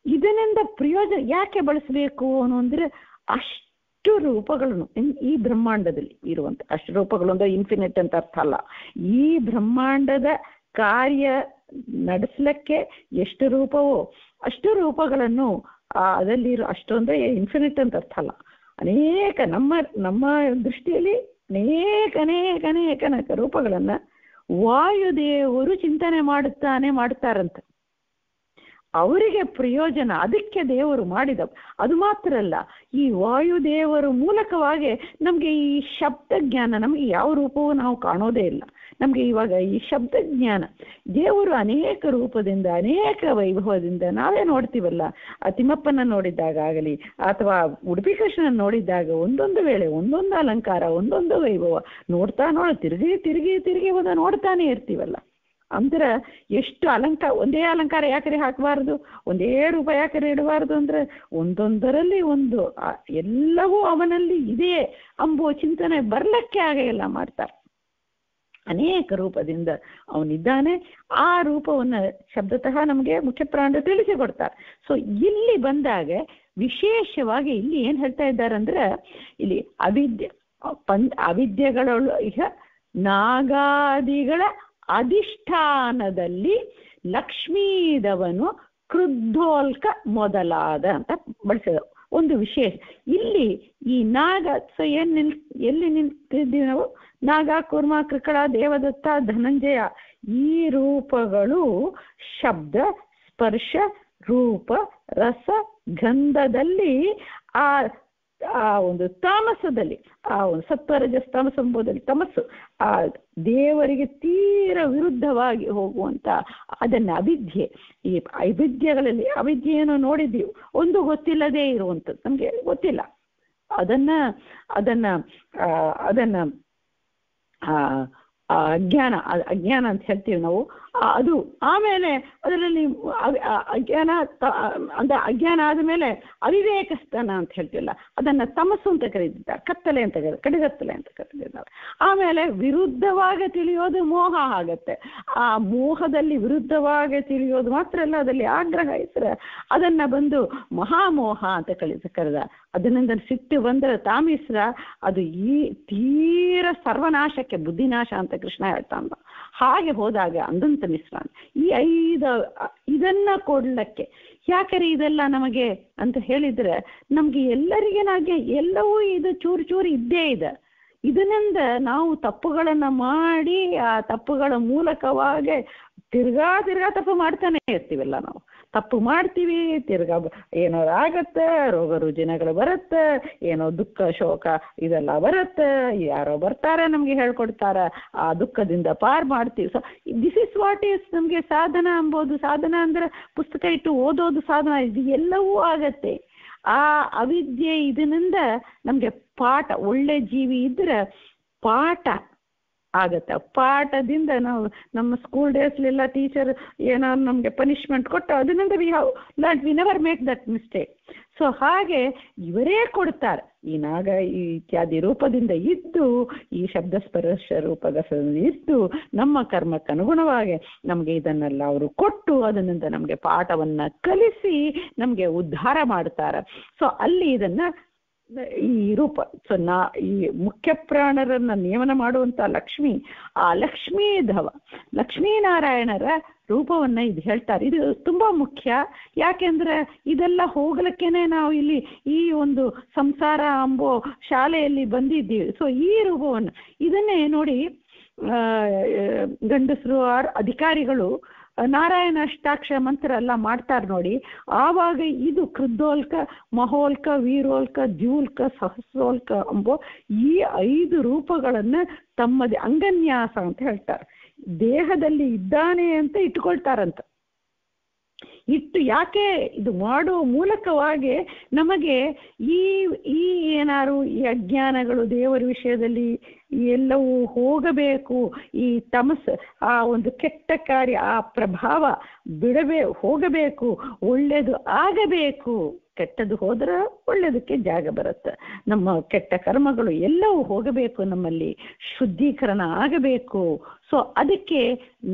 ಇದರಿಂದ ಪ್ರಯೋಜನ ಯಾಕೆ ಬಳಸಬೇಕು ಅವನು ಅಂದ್ರೆ, ಅಷ್ಟು ರೂಪಗಳನ್ನು ಈ ಬ್ರಹ್ಮಾಂಡದಲ್ಲಿ ಇರುವಂತ ಅಷ್ಟು ರೂಪಗಳು ಅಂದ್ರೆ ಇನ್ಫಿನಿಟ್ ಅಂತ ಅರ್ಥ ಅಲ್ಲ. ಈ ಬ್ರಹ್ಮಾಂಡದ ಕಾರ್ಯ ನಡೆಸಲಿಕ್ಕೆ ಎಷ್ಟು ರೂಪವೋ ಅಷ್ಟು ರೂಪಗಳನ್ನು ಅದರಲ್ಲಿ ಅಷ್ಟು ಅಂದ್ರೆ ಇನ್ಫಿನಿಟ್ ಅಂತ ಅರ್ಥ ಅಲ್ಲ. ಅನೇಕ ನಮ್ಮ ದೃಷ್ಟಿಯಲ್ಲಿ ಅನೇಕ ರೂಪಗಳನ್ನ ವಾಯುದೇವರು ಚಿಂತನೆ ಮಾಡ್ತಾರಂತ. ಅವರಿಗೆ ಪ್ರಯೋಜನ, ಅದಕ್ಕೆ ದೇವರು ಮಾಡಿದ. ಅದು ಮಾತ್ರ ಅಲ್ಲ, ಈ ವಾಯುದೇವರ ಮೂಲಕವಾಗಿ ನಮಗೆ ಈ ಶಬ್ದ ಜ್ಞಾನ, ನಮಗೆ ಯಾವ ರೂಪವೂ ನಾವು ಕಾಣೋದೇ ಇಲ್ಲ. ನಮಗೆ ಇವಾಗ ಈ ಶಬ್ದ ಜ್ಞಾನ ದೇವರು ಅನೇಕ ರೂಪದಿಂದ ಅನೇಕ ವೈಭವದಿಂದ ನಾವೇ ನೋಡ್ತೀವಲ್ಲ. ಆ ತಿಮ್ಮಪ್ಪನ ನೋಡಿದ್ದಾಗ ಆಗಲಿ ಅಥವಾ ಉಡುಪಿ ಕೃಷ್ಣನ ನೋಡಿದ್ದಾಗ ಒಂದೊಂದು ವೇಳೆ ಒಂದೊಂದು ಅಲಂಕಾರ, ಒಂದೊಂದು ವೈಭವ ನೋಡ್ತಾ ತಿರುಗಿ ಹೋದ ನೋಡ್ತಾನೆ ಇರ್ತೀವಲ್ಲ. ಅಂದ್ರೆ ಎಷ್ಟು ಒಂದೇ ಅಲಂಕಾರ ಯಾಕರೆ ಹಾಕಬಾರ್ದು, ಒಂದೇ ರೂಪ ಯಾಕರೆ ಇಡಬಾರ್ದು ಅಂದ್ರೆ ಒಂದೊಂದರಲ್ಲಿ ಒಂದು ಎಲ್ಲವೂ ಅವನಲ್ಲಿ ಇದೆ ಎಂಬುವ ಚಿಂತನೆ ಬರ್ಲಕ್ಕೆ ಆಗಲ್ಲ ಮಾಡ್ತಾರೆ. ಅನೇಕ ರೂಪದಿಂದ ಅವನಿದ್ದಾನೆ. ಆ ರೂಪವನ್ನ ಶಬ್ದತಃ ನಮಗೆ ಮುಖ್ಯ ಪ್ರಾಣ ತಿಳಿಸಿಕೊಡ್ತಾರೆ. ಸೊ ಇಲ್ಲಿ ಬಂದಾಗ ವಿಶೇಷವಾಗಿ ಇಲ್ಲಿ ಏನ್ ಹೇಳ್ತಾ ಇದ್ದಾರೆ ಅಂದ್ರೆ, ಇಲ್ಲಿ ಅವಿದ್ಯೆಗಳು ಈಗ ನಾಗಾದಿಗಳ ಅಧಿಷ್ಠಾನದಲ್ಲಿ ಲಕ್ಷ್ಮೀದವನು ಕ್ರುದ್ಧೋಲ್ಕ ಮೊದಲಾದ ಅಂತ ಬಳಸಿದ ಒಂದು ವಿಶೇಷ. ಇಲ್ಲಿ ಈ ನಾಗ ಎಲ್ಲಿ ನಿಲ್ತಿದ್ದೀವಿ ನಾವು? ನಾಗ, ಕೂರ್ಮ, ಕೃಕಳ, ದೇವದತ್ತ, ಧನಂಜಯ ಈ ರೂಪಗಳು ಶಬ್ದ, ಸ್ಪರ್ಶ, ರೂಪ, ರಸ, ಗಂಧದಲ್ಲಿ ಆ ಒಂದು ತಾಮಸದಲ್ಲಿ, ಆ ಒಂದು ಸತ್ವರಜಸ್ ತಾಮಸ ಎಂಬುದಲ್ಲಿ ತಮಸ್ಸು, ಆ ದೇವರಿಗೆ ತೀರ ವಿರುದ್ಧವಾಗಿ ಹೋಗುವಂತ ಅದನ್ನ ಅವಿದ್ಯೆ. ಈ ಅವಿದ್ಯೆಗಳಲ್ಲಿ ಅವಿದ್ಯೆಯನ್ನು ನೋಡಿದ್ದೀವಿ, ಒಂದು ಗೊತ್ತಿಲ್ಲದೆ ಇರುವಂಥದ್ದು, ನಮ್ಗೆ ಗೊತ್ತಿಲ್ಲ. ಅದನ್ನ ಅಜ್ಞಾನ ಅಂತ ಹೇಳ್ತೀವಿ ನಾವು. ಅದು ಆಮೇಲೆ ಅದರಲ್ಲಿ ಅಜ್ಞಾನ ಆದಮೇಲೆ ಅವಿವೇಕಸ್ಥಾನ ಅಂತ ಹೇಳ್ತೀವಲ್ಲ, ಅದನ್ನ ತಮಸ್ಸು ಅಂತ ಕರೀತಿದ್ದಾರೆ, ಕತ್ತಲೆ ಅಂತ ಕಡಿಗತ್ತಲೆ ಅಂತ ಕರೀತಿದ್ದಾರೆ. ಆಮೇಲೆ ವಿರುದ್ಧವಾಗಿ ತಿಳಿಯೋದು ಮೋಹ ಆಗತ್ತೆ. ಆ ಮೋಹದಲ್ಲಿ ವಿರುದ್ಧವಾಗಿ ತಿಳಿಯೋದು ಮಾತ್ರ ಅಲ್ಲ, ಅದರಲ್ಲಿ ಆಗ್ರಹ ಇದ್ರೆ ಅದನ್ನ ಬಂದು ಮಹಾಮೋಹ ಅಂತ ಕರೆದ. ಅದರಿಂದ ಸಿಟ್ಟು ಬಂದ್ರೆ ತಾಮಿಸ್ರ ಅದು ಈ ತೀರ ಸರ್ವನಾಶಕ್ಕೆ ಬುದ್ಧಿನಾಶ ಅಂತ ಕೃಷ್ಣ ಹೇಳ್ತಾನ. ಹಾಗೆ ಹೋದಾಗ ಅಂದಂತ ಮಿಶ್ರ ಈ ಇದನ್ನ ಕೊಡ್ಲಕ್ಕೆ ಯಾಕರೆ ಇದೆಲ್ಲ ನಮಗೆ ಅಂತ ಹೇಳಿದ್ರೆ, ನಮ್ಗೆ ಎಲ್ಲರಿಗೇನಾಗೆ ಎಲ್ಲವೂ ಇದು ಚೂರು ಇದ್ದೇ ಇದೆ. ಇದರಿಂದ ನಾವು ತಪ್ಪುಗಳನ್ನ ಮಾಡಿ ಆ ತಪ್ಪುಗಳ ಮೂಲಕವಾಗಿ ತಿರ್ಗಾ ತಪ್ಪು ಮಾಡ್ತಾನೆ ಇರ್ತೀವಲ್ಲ. ನಾವು ತಪ್ಪು ಮಾಡ್ತೀವಿ, ತಿರ್ಗಾ ಏನೋ ಆಗತ್ತೆ, ರೋಗ ರುಜಿನಗಳು ಬರುತ್ತೆ, ಏನೋ ದುಃಖ ಶೋಕ ಇದೆಲ್ಲ ಬರುತ್ತೆ, ಯಾರೋ ಬರ್ತಾರೆ ನಮ್ಗೆ ಹೇಳ್ಕೊಡ್ತಾರ, ಆ ದುಃಖದಿಂದ ಪಾರ್ ಮಾಡ್ತೀವಿ. So this is what is ನಮ್ಗೆ ಸಾಧನ ಎಂಬುದು. ಸಾಧನ ಅಂದ್ರೆ ಪುಸ್ತಕ ಇಟ್ಟು ಓದೋದು ಸಾಧನ. ಇದು ಎಲ್ಲವೂ ಆಗತ್ತೆ. ಆ ಅವಿದ್ಯೆ ಇದರಿಂದ ನಮ್ಗೆ ಪಾಠ, ಒಳ್ಳೆ ಜೀವಿ ಇದ್ರೆ ಪಾಠ ಆಗತ್ತೆ. ಪಾಠದಿಂದ ನಾವು ನಮ್ಮ ಸ್ಕೂಲ್ ಡೇಸ್ಲೆಲ್ಲ ಟೀಚರ್ ಏನಾದ್ರು ನಮಗೆ ಪನಿಷ್ಮೆಂಟ್ ಕೊಟ್ಟು ಅದರಿಂದ we never make that mistake. So ಹಾಗೆ ಇವರೇ ಕೊಡ್ತಾರೆ. ಈ ನಾಗ ಈ ಇತ್ಯಾದಿ ರೂಪದಿಂದ ಇದ್ದು, ಈ ಶಬ್ದ ಸ್ಪರ್ಶ ರೂಪದಿಂದ ಇದ್ದು, ನಮ್ಮ ಕರ್ಮಕ್ಕೆ ಅನುಗುಣವಾಗಿ ನಮಗೆ ಇದನ್ನೆಲ್ಲ ಅವರು ಕೊಟ್ಟು ಅದರಿಂದ ನಮಗೆ ಪಾಠವನ್ನ ಕಲಿಸಿ ನಮಗೆ ಉದ್ಧಾರ ಮಾಡ್ತಾರೆ. ಸೊ ಅಲ್ಲಿ ಇದನ್ನ ಈ ರೂಪ, ಸೊ ಈ ಮುಖ್ಯ ಪ್ರಾಣರನ್ನ ನಿಯಮನ ಮಾಡುವಂತ ಲಕ್ಷ್ಮಿ, ಆ ಲಕ್ಷ್ಮೀನಾರಾಯಣರ ರೂಪವನ್ನ ಇದು ಹೇಳ್ತಾರೆ. ಇದು ತುಂಬಾ ಮುಖ್ಯ. ಯಾಕೆಂದ್ರೆ ಇದೆಲ್ಲ ಹೋಗ್ಲಿಕ್ಕೇನೆ ನಾವು ಇಲ್ಲಿ ಈ ಒಂದು ಸಂಸಾರ ಎಂಬೋ ಶಾಲೆಯಲ್ಲಿ ಬಂದಿದ್ದೀವಿ. ಸೊ ಈ ರೂಪವನ್ನು ಇದನ್ನೇ ನೋಡಿ ಗಂಡಸರು ಅಧಿಕಾರಿಗಳು ನಾರಾಯಣ ಅಷ್ಟಾಕ್ಷರ ಮಂತ್ರ ಎಲ್ಲ ಮಾಡ್ತಾರೆ ನೋಡಿ. ಆವಾಗ ಇದು ಕೃದ್ದೋಲ್ಕ, ಮಹೋಲ್ಕ, ವೀರೋಲ್ಕ, ದ್ಯೂಲ್ಕ, ಸಹಸ್ರೋಲ್ಕ ಎಂಬೋ ಈ 5 ರೂಪಗಳನ್ನ ತಮ್ಮದೇ ಅಂಗನ್ಯಾಸ ಅಂತ ಹೇಳ್ತಾರೆ. ದೇಹದಲ್ಲಿ ಇದ್ದಾನೆ ಅಂತ ಇಟ್ಕೊಳ್ತಾರಂತ. ಇಟ್ಟು ಯಾಕೆ ಇದು ಮಾಡುವ ಮೂಲಕವಾಗಿ ನಮಗೆ ಈ ಏನಾರು ಈ ಅಜ್ಞಾನಗಳು ದೇವರ ವಿಷಯದಲ್ಲಿ ಎಲ್ಲವೂ ಹೋಗಬೇಕು, ಈ ತಮಸ್ಸು ಆ ಒಂದು ಕೆಟ್ಟ ಕಾರ್ಯ ಆ ಪ್ರಭಾವ ಹೋಗಬೇಕು, ಒಳ್ಳೇದು ಆಗಬೇಕು. ಕೆಟ್ಟದ್ದು ಹೋದ್ರೆ ಒಳ್ಳೇದಕ್ಕೆ ಜಾಗ ಬರುತ್ತೆ. ನಮ್ಮ ಕೆಟ್ಟ ಕರ್ಮಗಳು ಎಲ್ಲವೂ ಹೋಗಬೇಕು, ನಮ್ಮಲ್ಲಿ ಶುದ್ಧೀಕರಣ ಆಗಬೇಕು. ಸೊ ಅದಕ್ಕೆ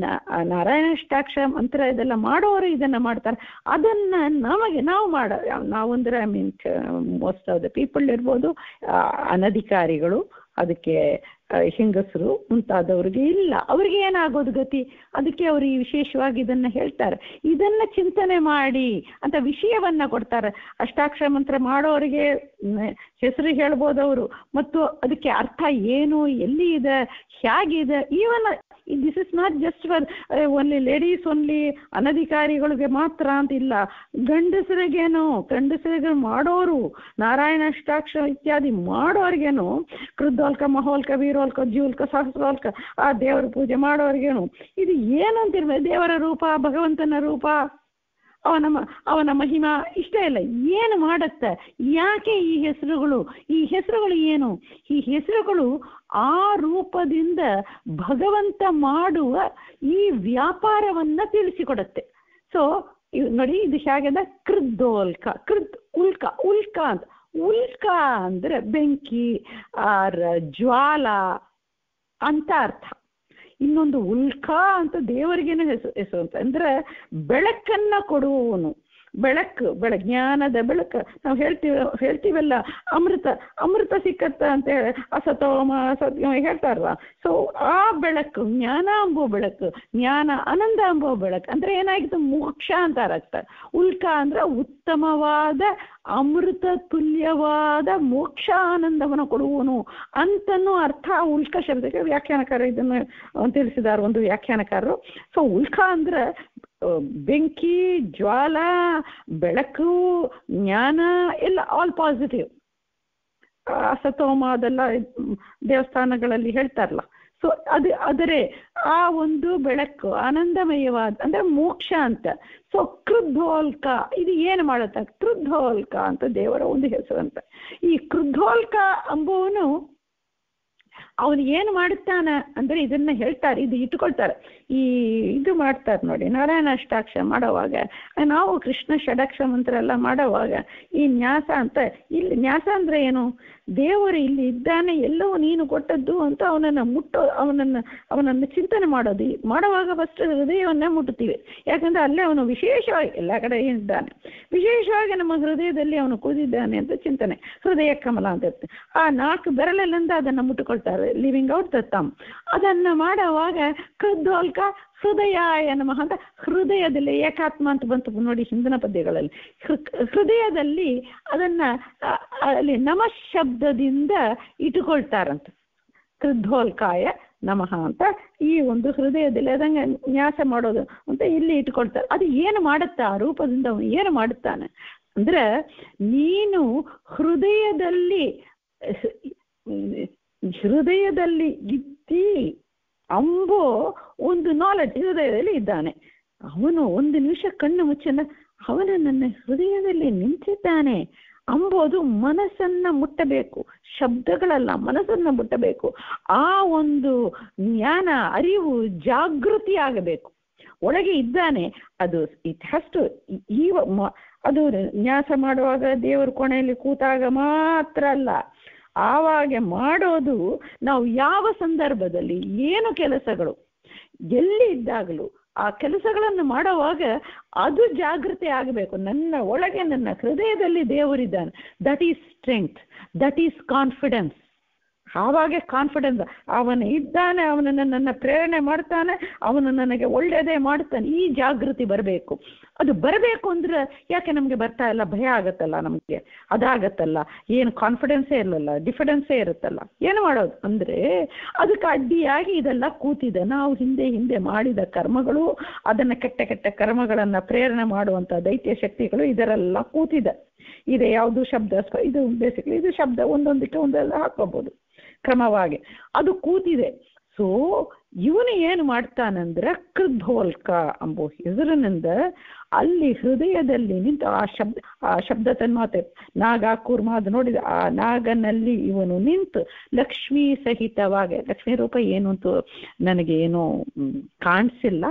ನಾರಾಯಣಾಷ್ಟಾಕ್ಷರ ಮಂತ್ರ ಇದೆಲ್ಲ ಮಾಡೋರು ಇದನ್ನ ಮಾಡ್ತಾರೆ. ಅದನ್ನ ನಾವಂದ್ರೆ ಮೋಸ್ಟ್ ಆಫ್ ದ ಪೀಪಲ್ ಇರ್ಬೋದು, ಅನಧಿಕಾರಿಗಳು, ಅದಕ್ಕೆ ಹೆಂಗಸರು ಮುಂತಾದವ್ರಿಗೆ ಇಲ್ಲ, ಅವ್ರಿಗೆ ಏನಾಗೋದು ಗತಿ? ಅದಕ್ಕೆ ಅವರು ಈ ವಿಶೇಷವಾಗಿ ಇದನ್ನ ಹೇಳ್ತಾರೆ. ಇದನ್ನ ಚಿಂತನೆ ಮಾಡಿ ಅಂತ ವಿಷಯವನ್ನ ಕೊಡ್ತಾರೆ. ಅಷ್ಟಾಕ್ಷರ ಮಂತ್ರ ಮಾಡೋರಿಗೆ ಹೆಸರು ಹೇಳ್ಬೋದವರು, ಮತ್ತು ಅದಕ್ಕೆ ಅರ್ಥ ಏನು, ಎಲ್ಲಿ ಇದೆ, ಹೇಗಿದೆ. Even this is not just for only ladies, only ಅನಧಿಕಾರಿಗಳಿಗೆ ಮಾತ್ರ ಅಂತ ಇಲ್ಲ, ಗಂಡಸರಿಗೆ ಮಾಡೋರು, ನಾರಾಯಣ ಅಷ್ಟಾಕ್ಷರ ಇತ್ಯಾದಿ ಮಾಡೋರ್ಗೇನು, ಕೃದ್ದೋಲ್ಕ, ಮಹೋಲ್ಕ, ವೀರೋಲ್ಕ, ದ್ಯೂಲ್ಕ, ಸಹಸ್ರೋಲ್ಕ ಆ ದೇವರ ಪೂಜೆ ಮಾಡೋರ್ಗೇನು ಇದು ಏನು ಅಂತಿರ್ಬೇಕು? ದೇವರ ರೂಪ, ಭಗವಂತನ ರೂಪ, ಅವನ ಮಹಿಮಾ ಇಷ್ಟೇ ಇಲ್ಲ. ಏನು ಮಾಡುತ್ತೆ? ಯಾಕೆ ಈ ಹೆಸರುಗಳು ಏನು? ಈ ಹೆಸರುಗಳು ಆ ರೂಪದಿಂದ ಭಗವಂತ ಮಾಡುವ ಈ ವ್ಯಾಪಾರವನ್ನ ತಿಳಿಸಿಕೊಡುತ್ತೆ. ಸೊ ನೋಡಿ, ಇದು ಹೇಗಿದೆ? ಕೃದ್ದೋಲ್ಕ, ಉಲ್ಕ ಅಂತ. ಉಲ್ಕ ಅಂದ್ರೆ ಬೆಂಕಿ, ಜ್ವಾಲ ಅಂತ ಅರ್ಥ. ಇನ್ನೊಂದು ಉಲ್ಕ ಅಂತ ದೇವರಿಗೇನು ಹೆಸರು ಅಂತ ಅಂದ್ರೆ ಬೆಳಕನ್ನ ಕೊಡುವವನು. ಜ್ಞಾನದ ಬೆಳಕು. ನಾವು ಹೇಳ್ತೀವಲ್ಲ, ಅಮೃತ ಸಿಕ್ಕತ್ತ ಅಂತ ಹೇಳಿ ಅಸತೋಮ ಸತ್ಯ ಹೇಳ್ತಾರಲ್ಲ. ಸೊ ಆ ಬೆಳಕು, ಜ್ಞಾನ ಅಂಬೋ ಬೆಳಕು, ಜ್ಞಾನ ಆನಂದ ಅಂಬೋ ಬೆಳಕು ಅಂದ್ರೆ ಏನಾಗಿತ್ತು? ಮೋಕ್ಷ ಅಂತ ಅರ್ಥ. ಉಲ್ಕ ಅಂದ್ರೆ ಉತ್ತಮವಾದ ಅಮೃತ ತುಲ್ಯವಾದ ಮೋಕ್ಷ ಆನಂದವನ್ನು ಕೊಡುವನು ಅಂತನೂ ಅರ್ಥ ಉಲ್ಕ ಶಬ್ದಕ್ಕೆ ವ್ಯಾಖ್ಯಾನಕಾರ ಇದನ್ನು ತಿಳಿಸಿದಾರ, ಒಂದು ವ್ಯಾಖ್ಯಾನಕಾರರು. ಸೊ ಉಲ್ಕ ಅಂದ್ರೆ ಬೆಂಕಿ, ಜ್ವಾಲ, ಬೆಳಕು, ಜ್ಞಾನ ಎಲ್ಲ ಆಲ್ ಪಾಸಿಟಿವ್. ಅಸತೋಮ ಅದೆಲ್ಲ ದೇವಸ್ಥಾನಗಳಲ್ಲಿ ಹೇಳ್ತಾರಲ್ಲ. ಸೊ ಅದರೇ ಆ ಒಂದು ಬೆಳಕು ಆನಂದಮಯವಾದ ಅಂದ್ರೆ ಮೋಕ್ಷ ಅಂತ. ಸೊ ಕೃದ್ದೋಲ್ಕ ಇದು ಏನು ಮಾಡುತ್ತೆ? ಕೃದ್ದೋಲ್ಕ ಅಂತ ದೇವರ ಒಂದು ಹೆಸರು ಅಂತ. ಈ ಕೃದ್ದೋಲ್ಕ ಅಂಬುವನು ಅವನು ಏನು ಮಾಡುತ್ತಾನ ಅಂದ್ರೆ ಇದನ್ನ ಹೇಳ್ತಾರೆ, ಇದು ಇಟ್ಕೊಳ್ತಾರೆ. ಇದು ಮಾಡ್ತಾರೆ ನೋಡಿ, ನಾರಾಯಣ ಅಷ್ಟಾಕ್ಷರ ಮಾಡುವಾಗ, ನಾವು ಕೃಷ್ಣ ಷಡಕ್ಷರ ಮಂತ್ರ ಎಲ್ಲ ಮಾಡುವಾಗ ಈ ನ್ಯಾಸ ಅಂತ. ಇಲ್ಲಿ ನ್ಯಾಸ ಅಂದ್ರೆ ಏನು? ದೇವರು ಇಲ್ಲಿ ಇದ್ದಾನೆ, ಎಲ್ಲವೂ ನೀನು ಕೊಟ್ಟದ್ದು ಅಂತ ಅವನನ್ನು ಚಿಂತನೆ ಮಾಡುವಾಗ ಫಸ್ಟ್ ಹೃದಯವನ್ನೇ ಮುಟ್ಟುತ್ತೀವಿ. ಯಾಕಂದ್ರೆ ಅಲ್ಲೇ ಅವನು ವಿಶೇಷವಾಗಿ ಎಲ್ಲ ಕಡೆ ಇದ್ದಾನೆ, ವಿಶೇಷವಾಗಿ ನಮ್ಮ ಹೃದಯದಲ್ಲಿ ಅವನು ಕೂದಿದ್ದಾನೆ ಅಂತ ಚಿಂತನೆ. ಹೃದಯ ಕಮಲ ಅಂತ ಇರ್ತದೆ. ಆ 4 ಬೆರಳಲ್ಲಿಂದ ಅದನ್ನು ಮುಟ್ಟುಕೊಳ್ತಾರೆ, ಲಿವಿಂಗ್ ಔಟ್ ದ ಥಂಬ್. ಅದನ್ನ ಮಾಡುವಾಗ ಕೃದ್ದೋಲ್ಕ ಹೃದಯಾಯ ನಮಃ ಅಂತ ಹೃದಯದಲ್ಲಿ ಏಕಾತ್ಮ ಅಂತ ಬಂತು ನೋಡಿ ಹಿಂದಿನ ಪದ್ಯಗಳಲ್ಲಿ. ಹೃದಯದಲ್ಲಿ ಅದನ್ನ ಅಲ್ಲಿ ನಮಃ ಶಬ್ದದಿಂದ ಇಟ್ಟುಕೊಳ್ತಾರಂತ. ಕೃದ್ದೋಲ್ಕಾಯ ನಮಃ ಅಂತ ಈ ಒಂದು ಹೃದಯದಲ್ಲಿ ಅದಂಗೆ ನ್ಯಾಸ ಮಾಡೋದು ಅಂತ ಇಲ್ಲಿ ಇಟ್ಕೊಳ್ತಾರೆ. ಅದು ಏನು ಮಾಡುತ್ತಾ? ಆ ರೂಪದಿಂದ ಅವನು ಏನು ಮಾಡುತ್ತಾನೆ ಅಂದ್ರೆ, ನೀನು ಹೃದಯದಲ್ಲಿ ಇದ್ದಿ ಅಂಬೋ ಒಂದು ನಾಲೆಡ್ಜ್ ಹೃದಯದಲ್ಲಿ ಇದ್ದಾನೆ. ಅವನು ಒಂದು ನಿಮಿಷ ಕಣ್ಣು ಮುಚ್ಚನ, ಅವನು ನನ್ನ ಹೃದಯದಲ್ಲಿ ನಿಂತಿದ್ದಾನೆ ಅಂಬೋದು ಮನಸ್ಸನ್ನ ಮುಟ್ಟಬೇಕು, ಶಬ್ದಗಳಲ್ಲ, ಮನಸ್ಸನ್ನ ಮುಟ್ಟಬೇಕು. ಆ ಒಂದು ಜ್ಞಾನ, ಅರಿವು, ಜಾಗೃತಿ ಆಗಬೇಕು. ಒಳಗೆ ಇದ್ದಾನೆ ಅದು. ಇಟ್ ಹ್ಯಾಸ್ ಟು ಅದು ನ್ಯಾಸ ಮಾಡುವಾಗ ದೇವರ ಕೋಣೆಯಲ್ಲಿ ಕೂತಾಗ ಮಾತ್ರ ಅಲ್ಲ, ಆವಾಗ ಮಾಡೋದು ನಾವು ಯಾವ ಸಂದರ್ಭದಲ್ಲಿ ಏನು ಕೆಲಸಗಳು ಎಲ್ಲಿ ಇದ್ದಾಗಲೂ ಆ ಕೆಲಸಗಳನ್ನು ಮಾಡುವಾಗ ಅದು ಜಾಗೃತಿ ಆಗಬೇಕು. ನನ್ನ ಒಳಗೆ, ನನ್ನ ಹೃದಯದಲ್ಲಿ ದೇವರಿದ್ದಾನೆ. That is strength, that is confidence. ಆವಾಗ ಕಾನ್ಫಿಡೆನ್ಸ್, ಅವನು ಇದ್ದಾನೆ, ಅವನು ನನ್ನನ್ನು ಪ್ರೇರಣೆ ಮಾಡ್ತಾನೆ, ಅವನು ನನಗೆ ಒಳ್ಳೆಯದೇ ಮಾಡ್ತಾನೆ. ಈ ಜಾಗೃತಿ ಬರಬೇಕು. ಅದು ಬರಬೇಕು ಅಂದ್ರೆ ಯಾಕೆ ನಮಗೆ ಬರ್ತಾ ಇಲ್ಲ? ಭಯ ಆಗತ್ತಲ್ಲ, ನಮಗೆ ಅದಾಗತ್ತಲ್ಲ, ಏನು ಕಾನ್ಫಿಡೆನ್ಸೇ ಇರಲ್ಲ, ಡಿಫಿಡೆನ್ಸೇ ಇರುತ್ತಲ್ಲ. ಏನು ಮಾಡೋದು ಅಂದರೆ ಅದಕ್ಕೆ ಅಡ್ಡಿಯಾಗಿ ಇದೆಲ್ಲ ಕೂತಿದೆ. ನಾವು ಹಿಂದೆ ಮಾಡಿದ ಕರ್ಮಗಳು, ಅದನ್ನು ಕೆಟ್ಟ ಕರ್ಮಗಳನ್ನು ಪ್ರೇರಣೆ ಮಾಡುವಂಥ ದೈತ್ಯ ಶಕ್ತಿಗಳು ಇದರೆಲ್ಲ ಕೂತಿದೆ. ಇದೆ ಯಾವುದು ಶಬ್ದ, ಇದು ಬೇಸಿಕಲಿ ಇದು ಶಬ್ದ, ಒಂದೊಂದಕ್ಕೆ ಒಂದೆಲ್ಲ ಹಾಕೋಬಹುದು ಕ್ರಮವಾಗಿ. ಅದು ಕೂತಿದೆ. ಸೊ ಇವನು ಏನು ಮಾಡ್ತಾನಂದ್ರೆ ಕೃದ್ಧೋಲ್ಕ ಎಂಬ ಹೆಸರಿನಿಂದ ಅಲ್ಲಿ ಹೃದಯದಲ್ಲಿ ನಿಂತು ಆ ಶಬ್ದ ತನ್ಮಾತೆ ನಾಗ ಕೂರ್ಮ ಅದು ನೋಡಿದ ಆ ನಾಗನಲ್ಲಿ ಇವನು ನಿಂತು ಲಕ್ಷ್ಮೀ ಸಹಿತವಾಗಿ, ಲಕ್ಷ್ಮೀ ರೂಪ ಏನು ಅಂತ ನನಗೆ ಏನೋ ಕಾಣಿಸಿಲ್ಲ,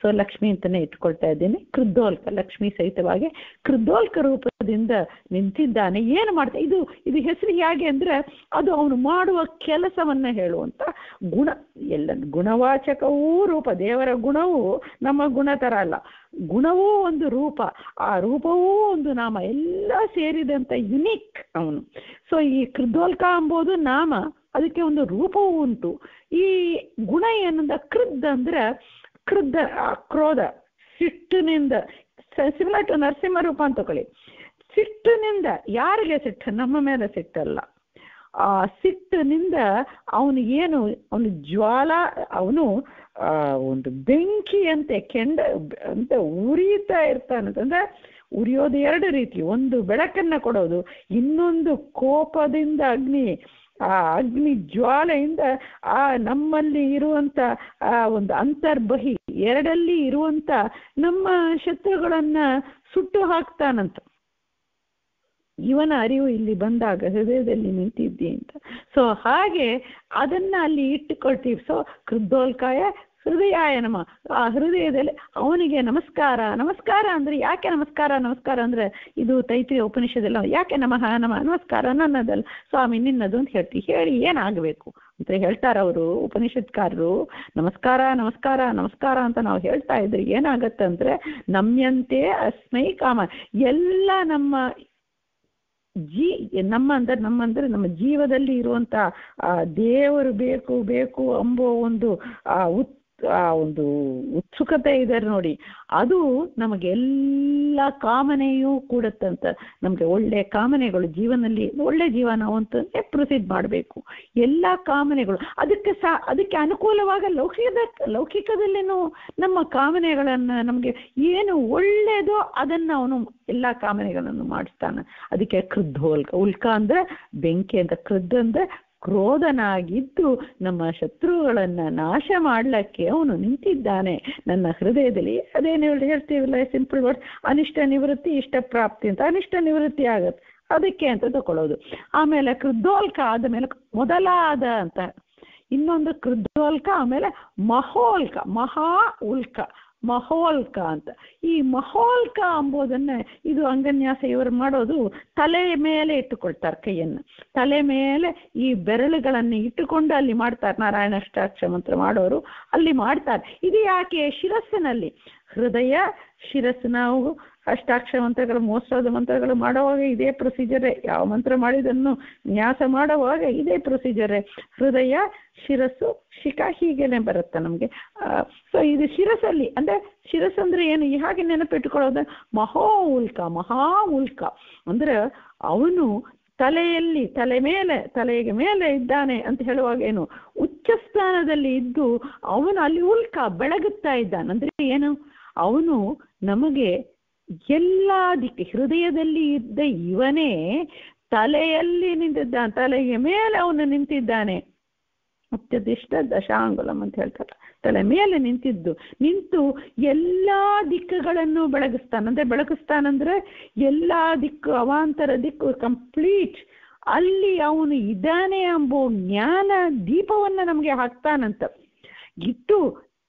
ಸೊ ಲಕ್ಷ್ಮಿ ಅಂತಾನೆ ಇಟ್ಕೊಳ್ತಾ ಇದ್ದೀನಿ. ಕೃದ್ಧೋಲ್ಕ, ಲಕ್ಷ್ಮೀ ಸಹಿತವಾಗಿ ಕೃದ್ಧೋಲ್ಕ ರೂಪದಿಂದ ನಿಂತಿದ್ದಾನೆ. ಏನು ಮಾಡ್ತಾ ಇದು ಹೆಸರು ಹೇಗೆ ಅಂದ್ರೆ ಅದು ಅವನು ಮಾಡುವ ಕೆಲಸವನ್ನ ಹೇಳುವಂತ ಗುಣ. ಎಲ್ಲ ಗುಣವಾಚಕವೂ ರೂಪ, ದೇವರ ಗುಣವೂ ನಮ್ಮ ಗುಣ ತರ ಅಲ್ಲ, ಗುಣವೂ ಒಂದು ರೂಪ, ಆ ರೂಪವೂ ಒಂದು ನಾಮ, ಎಲ್ಲ ಸೇರಿದಂತ ಯುನಿಕ್ ಅವನು. ಸೊ ಈ ಕೃದ್ಧೋಲ್ಕ ಎಂಬುದು ನಾಮ, ಅದಕ್ಕೆ ಒಂದು ರೂಪವೂ ಉಂಟು. ಈ ಗುಣ ಏನಂದ ಕೃದ್ ಅಂದ್ರೆ ಕ್ರುದ್ಧ, ಕ್ರೋಧ, ಸಿಟ್ಟಿನಿಂದ, ಸಿಮಿಲರ್ ಟು ನರಸಿಂಹ ರೂಪ ಅಂತ ತಗೊಳ್ಳಿ. ಸಿಟ್ಟಿನಿಂದ, ಯಾರಿಗೆ ಸಿಟ್ಟು? ನಮ್ಮ ಮೇಲೆ ಸಿಟ್ಟಲ್ಲ. ಆ ಸಿಟ್ಟಿನಿಂದ ಅವನು ಏನು, ಅವನು ಜ್ವಾಲ, ಅವನು ಒಂದು ಬೆಂಕಿ ಅಂತೆ ಅಂತ ಉರಿತಾ ಇರ್ತಾನಂತಂದ್ರೆ, ಉರಿಯೋದು ಎರಡು ರೀತಿ, ಒಂದು ಬೆಳಕನ್ನ ಕೊಡೋದು, ಇನ್ನೊಂದು ಕೋಪದಿಂದ ಆ ಅಗ್ನಿ ಜ್ವಾಲೆಯಿಂದ ಆ ನಮ್ಮಲ್ಲಿ ಇರುವಂತ ಆ ಒಂದು ಅಂತರ್ಬಹಿ ಎರಡಲ್ಲಿ ಇರುವಂತ ನಮ್ಮ ಶತ್ರುಗಳನ್ನ ಸುಟ್ಟು ಹಾಕ್ತಾನಂತ. ಇವನ ಅರಿವು ಇಲ್ಲಿ ಬಂದಾಗ ಹೃದಯದಲ್ಲಿ ನಿಂತಿದ್ದಿ ಅಂತ. ಸೊ ಹಾಗೆ ಅದನ್ನ ಅಲ್ಲಿ ಇಟ್ಟುಕೊಳ್ತೀವಿ. ಸೊ ಕೃದ್ಧೋಲ್ಕಾಯ ಹೃದಯಾಯ ನಮ, ಆ ಹೃದಯದಲ್ಲಿ ಅವನಿಗೆ ನಮಸ್ಕಾರ. ನಮಸ್ಕಾರ ಅಂದ್ರೆ ಯಾಕೆ ನಮಸ್ಕಾರ ಅಂದ್ರೆ ಇದು ತೈತ್ರಿಯ ಉಪನಿಷದಲ್ಲ, ಯಾಕೆ ನಮಸ್ಕಾರ ನನ್ನದಲ್ಲ ಸ್ವಾಮಿ ನಿನ್ನದು ಅಂತ ಹೇಳಿ ಏನಾಗಬೇಕು ಅಂತ ಹೇಳ್ತಾರ ಅವರು ಉಪನಿಷತ್ಕಾರರು. ನಮಸ್ಕಾರ ಅಂತ ನಾವು ಹೇಳ್ತಾ ಇದ್ರೆ ಏನಾಗತ್ತಂದ್ರೆ, ನಮ್ಯಂತೆ ಅಸ್ಮೈ ಕಾಮ, ಎಲ್ಲ ನಮ್ಮಂದ್ರೆ ನಮ್ಮ ಜೀವದಲ್ಲಿ ಇರುವಂತ ದೇವರು ಬೇಕು ಎಂಬೋ ಒಂದು ಒಂದು ಉತ್ಸುಕತೆ ಇದೆ ನೋಡಿ, ಅದು ನಮಗೆಲ್ಲ ಕಾಮನೆಯೂ ಕೂಡತ್ತಂತ. ನಮ್ಗೆ ಒಳ್ಳೆ ಕಾಮನೆಗಳು ಜೀವನದಲ್ಲಿ, ಒಳ್ಳೆ ಜೀವನ ಅಂತ ಪ್ರೊಸೀಡ್ ಮಾಡಬೇಕು. ಎಲ್ಲ ಕಾಮನೆಗಳು ಅದಕ್ಕೆ ಅನುಕೂಲವಾಗ ಲೌಕಿಕದಲ್ಲಿನೂ ನಮ್ಮ ಕಾಮನೆಗಳನ್ನ, ನಮ್ಗೆ ಏನು ಒಳ್ಳೇದೋ ಅದನ್ನ ಅವನು ಎಲ್ಲಾ ಕಾಮನೆಗಳನ್ನು ಮಾಡಿಸ್ತಾನೆ. ಅದಕ್ಕೆ ಕೃದ್ಧೋಲ್ಕ, ಉಲ್ಕ ಅಂದ್ರೆ ಬೆಂಕಿ ಅಂತ, ಕೃದ್ಧ ಅಂದ್ರೆ ಕ್ರೋಧನಾಗಿದ್ದು ನಮ್ಮ ಶತ್ರುಗಳನ್ನ ನಾಶ ಮಾಡ್ಲಿಕ್ಕೆ ಅವನು ನಿಂತಿದ್ದಾನೆ ನನ್ನ ಹೃದಯದಲ್ಲಿ. ಅದೇನು ಹೇಳ್ತೀವಲ್ಲ ಸಿಂಪಲ್ ವರ್ಡ್, ಅನಿಷ್ಟ ನಿವೃತ್ತಿ ಇಷ್ಟ ಪ್ರಾಪ್ತಿ ಅಂತ. ಅನಿಷ್ಟ ನಿವೃತ್ತಿ ಆಗತ್ತೆ ಅದಕ್ಕೆ ಅಂತ ತಗೊಳ್ಳೋದು. ಆಮೇಲೆ ಕೃದ್ಧೋಲ್ಕ ಆದ ಮೇಲೆ ಮೊದಲಾದ ಅಂತ ಇನ್ನೊಂದು ಕೃದ್ಧೋಲ್ಕ, ಆಮೇಲೆ ಮಹೋಲ್ಕ, ಮಹೋಲ್ಕ ಅಂತ. ಈ ಮಹೋಲ್ಕ ಎಂಬುದನ್ನ ಇದು ಅಂಗನ್ಯಾಸ ಇವರು ಮಾಡೋದು ತಲೆಯ ಮೇಲೆ ಇಟ್ಟುಕೊಳ್ತಾರೆ, ಕೈಯನ್ನು ತಲೆ ಮೇಲೆ ಈ ಬೆರಳುಗಳನ್ನು ಇಟ್ಟುಕೊಂಡು ಅಲ್ಲಿ ಮಾಡ್ತಾರೆ. ನಾರಾಯಣ ಅಷ್ಟಾಕ್ಷರ ಮಂತ್ರ ಮಾಡೋರು ಅಲ್ಲಿ ಮಾಡ್ತಾರೆ. ಇದು ಯಾಕೆ? ಶಿರಸ್ಸಿನಲ್ಲಿ ಹೃದಯ ಶಿರಸ್ಸು, ನಾವು ಅಷ್ಟಾಕ್ಷರ ಮಂತ್ರಗಳು, ಮೋಸ್ಟ್ ಆಫ್ ದ ಮಂತ್ರಗಳು ಮಾಡುವಾಗ ಇದೇ ಪ್ರೊಸೀಜರೇ. ಯಾವ ಮಂತ್ರ ಮಾಡಿದನ್ನು ನ್ಯಾಸ ಮಾಡುವಾಗ ಇದೇ ಪ್ರೊಸೀಜರೇ. ಹೃದಯ ಶಿರಸ್ಸು ಶಿಖ ಹೀಗೇನೆ ಬರುತ್ತೆ ನಮ್ಗೆ. ಸೊ ಇದು ಶಿರಸ್ಸಲ್ಲಿ ಅಂದ್ರೆ, ಶಿರಸ್ಸು ಅಂದ್ರೆ ಏನು ಹಾಗೆ ನೆನಪಿಟ್ಟುಕೊಳ್ಳೋದು, ಮಹಾ ಉಲ್ಕ ಅಂದ್ರೆ ಅವನು ತಲೆಗೆ ಮೇಲೆ ಇದ್ದಾನೆ ಅಂತ ಹೇಳುವಾಗ ಏನು, ಉಚ್ಚ ಸ್ಥಾನದಲ್ಲಿ ಇದ್ದು ಅವನು ಅಲ್ಲಿ ಉಲ್ಕ ಬೆಳಗುತ್ತಾ ಇದ್ದಾನೆ. ಅಂದ್ರೆ ಏನು, ಅವನು ನಮಗೆ ಎಲ್ಲ ದಿಕ್ಕ, ಹೃದಯದಲ್ಲಿ ಇದ್ದ ಇವನೇ ತಲೆಯಲ್ಲಿ ನಿಂತಿದ್ದಾನೆ, ತಲೆಗೆ ಮೇಲೆ ಅವನು ನಿಂತಿದ್ದಾನೆ. ಅತ್ಯದಿಷ್ಟ ದಶಾಂಗುಲಂ ಅಂತ ಹೇಳ್ತಾರೆ. ತಲೆ ಮೇಲೆ ನಿಂತು ಎಲ್ಲ ದಿಕ್ಕುಗಳನ್ನು ಬೆಳಗಿಸ್ತಾನಂದ್ರೆ ಎಲ್ಲ ದಿಕ್ಕು ಅವಾಂತರ ದಿಕ್ಕು ಕಂಪ್ಲೀಟ್ ಅಲ್ಲಿ ಅವನು ಇದ್ದಾನೆ ಎಂಬೋ ಜ್ಞಾನ ದೀಪವನ್ನ ನಮಗೆ ಹಾಕ್ತಾನಂತ. ಇಟ್ಟು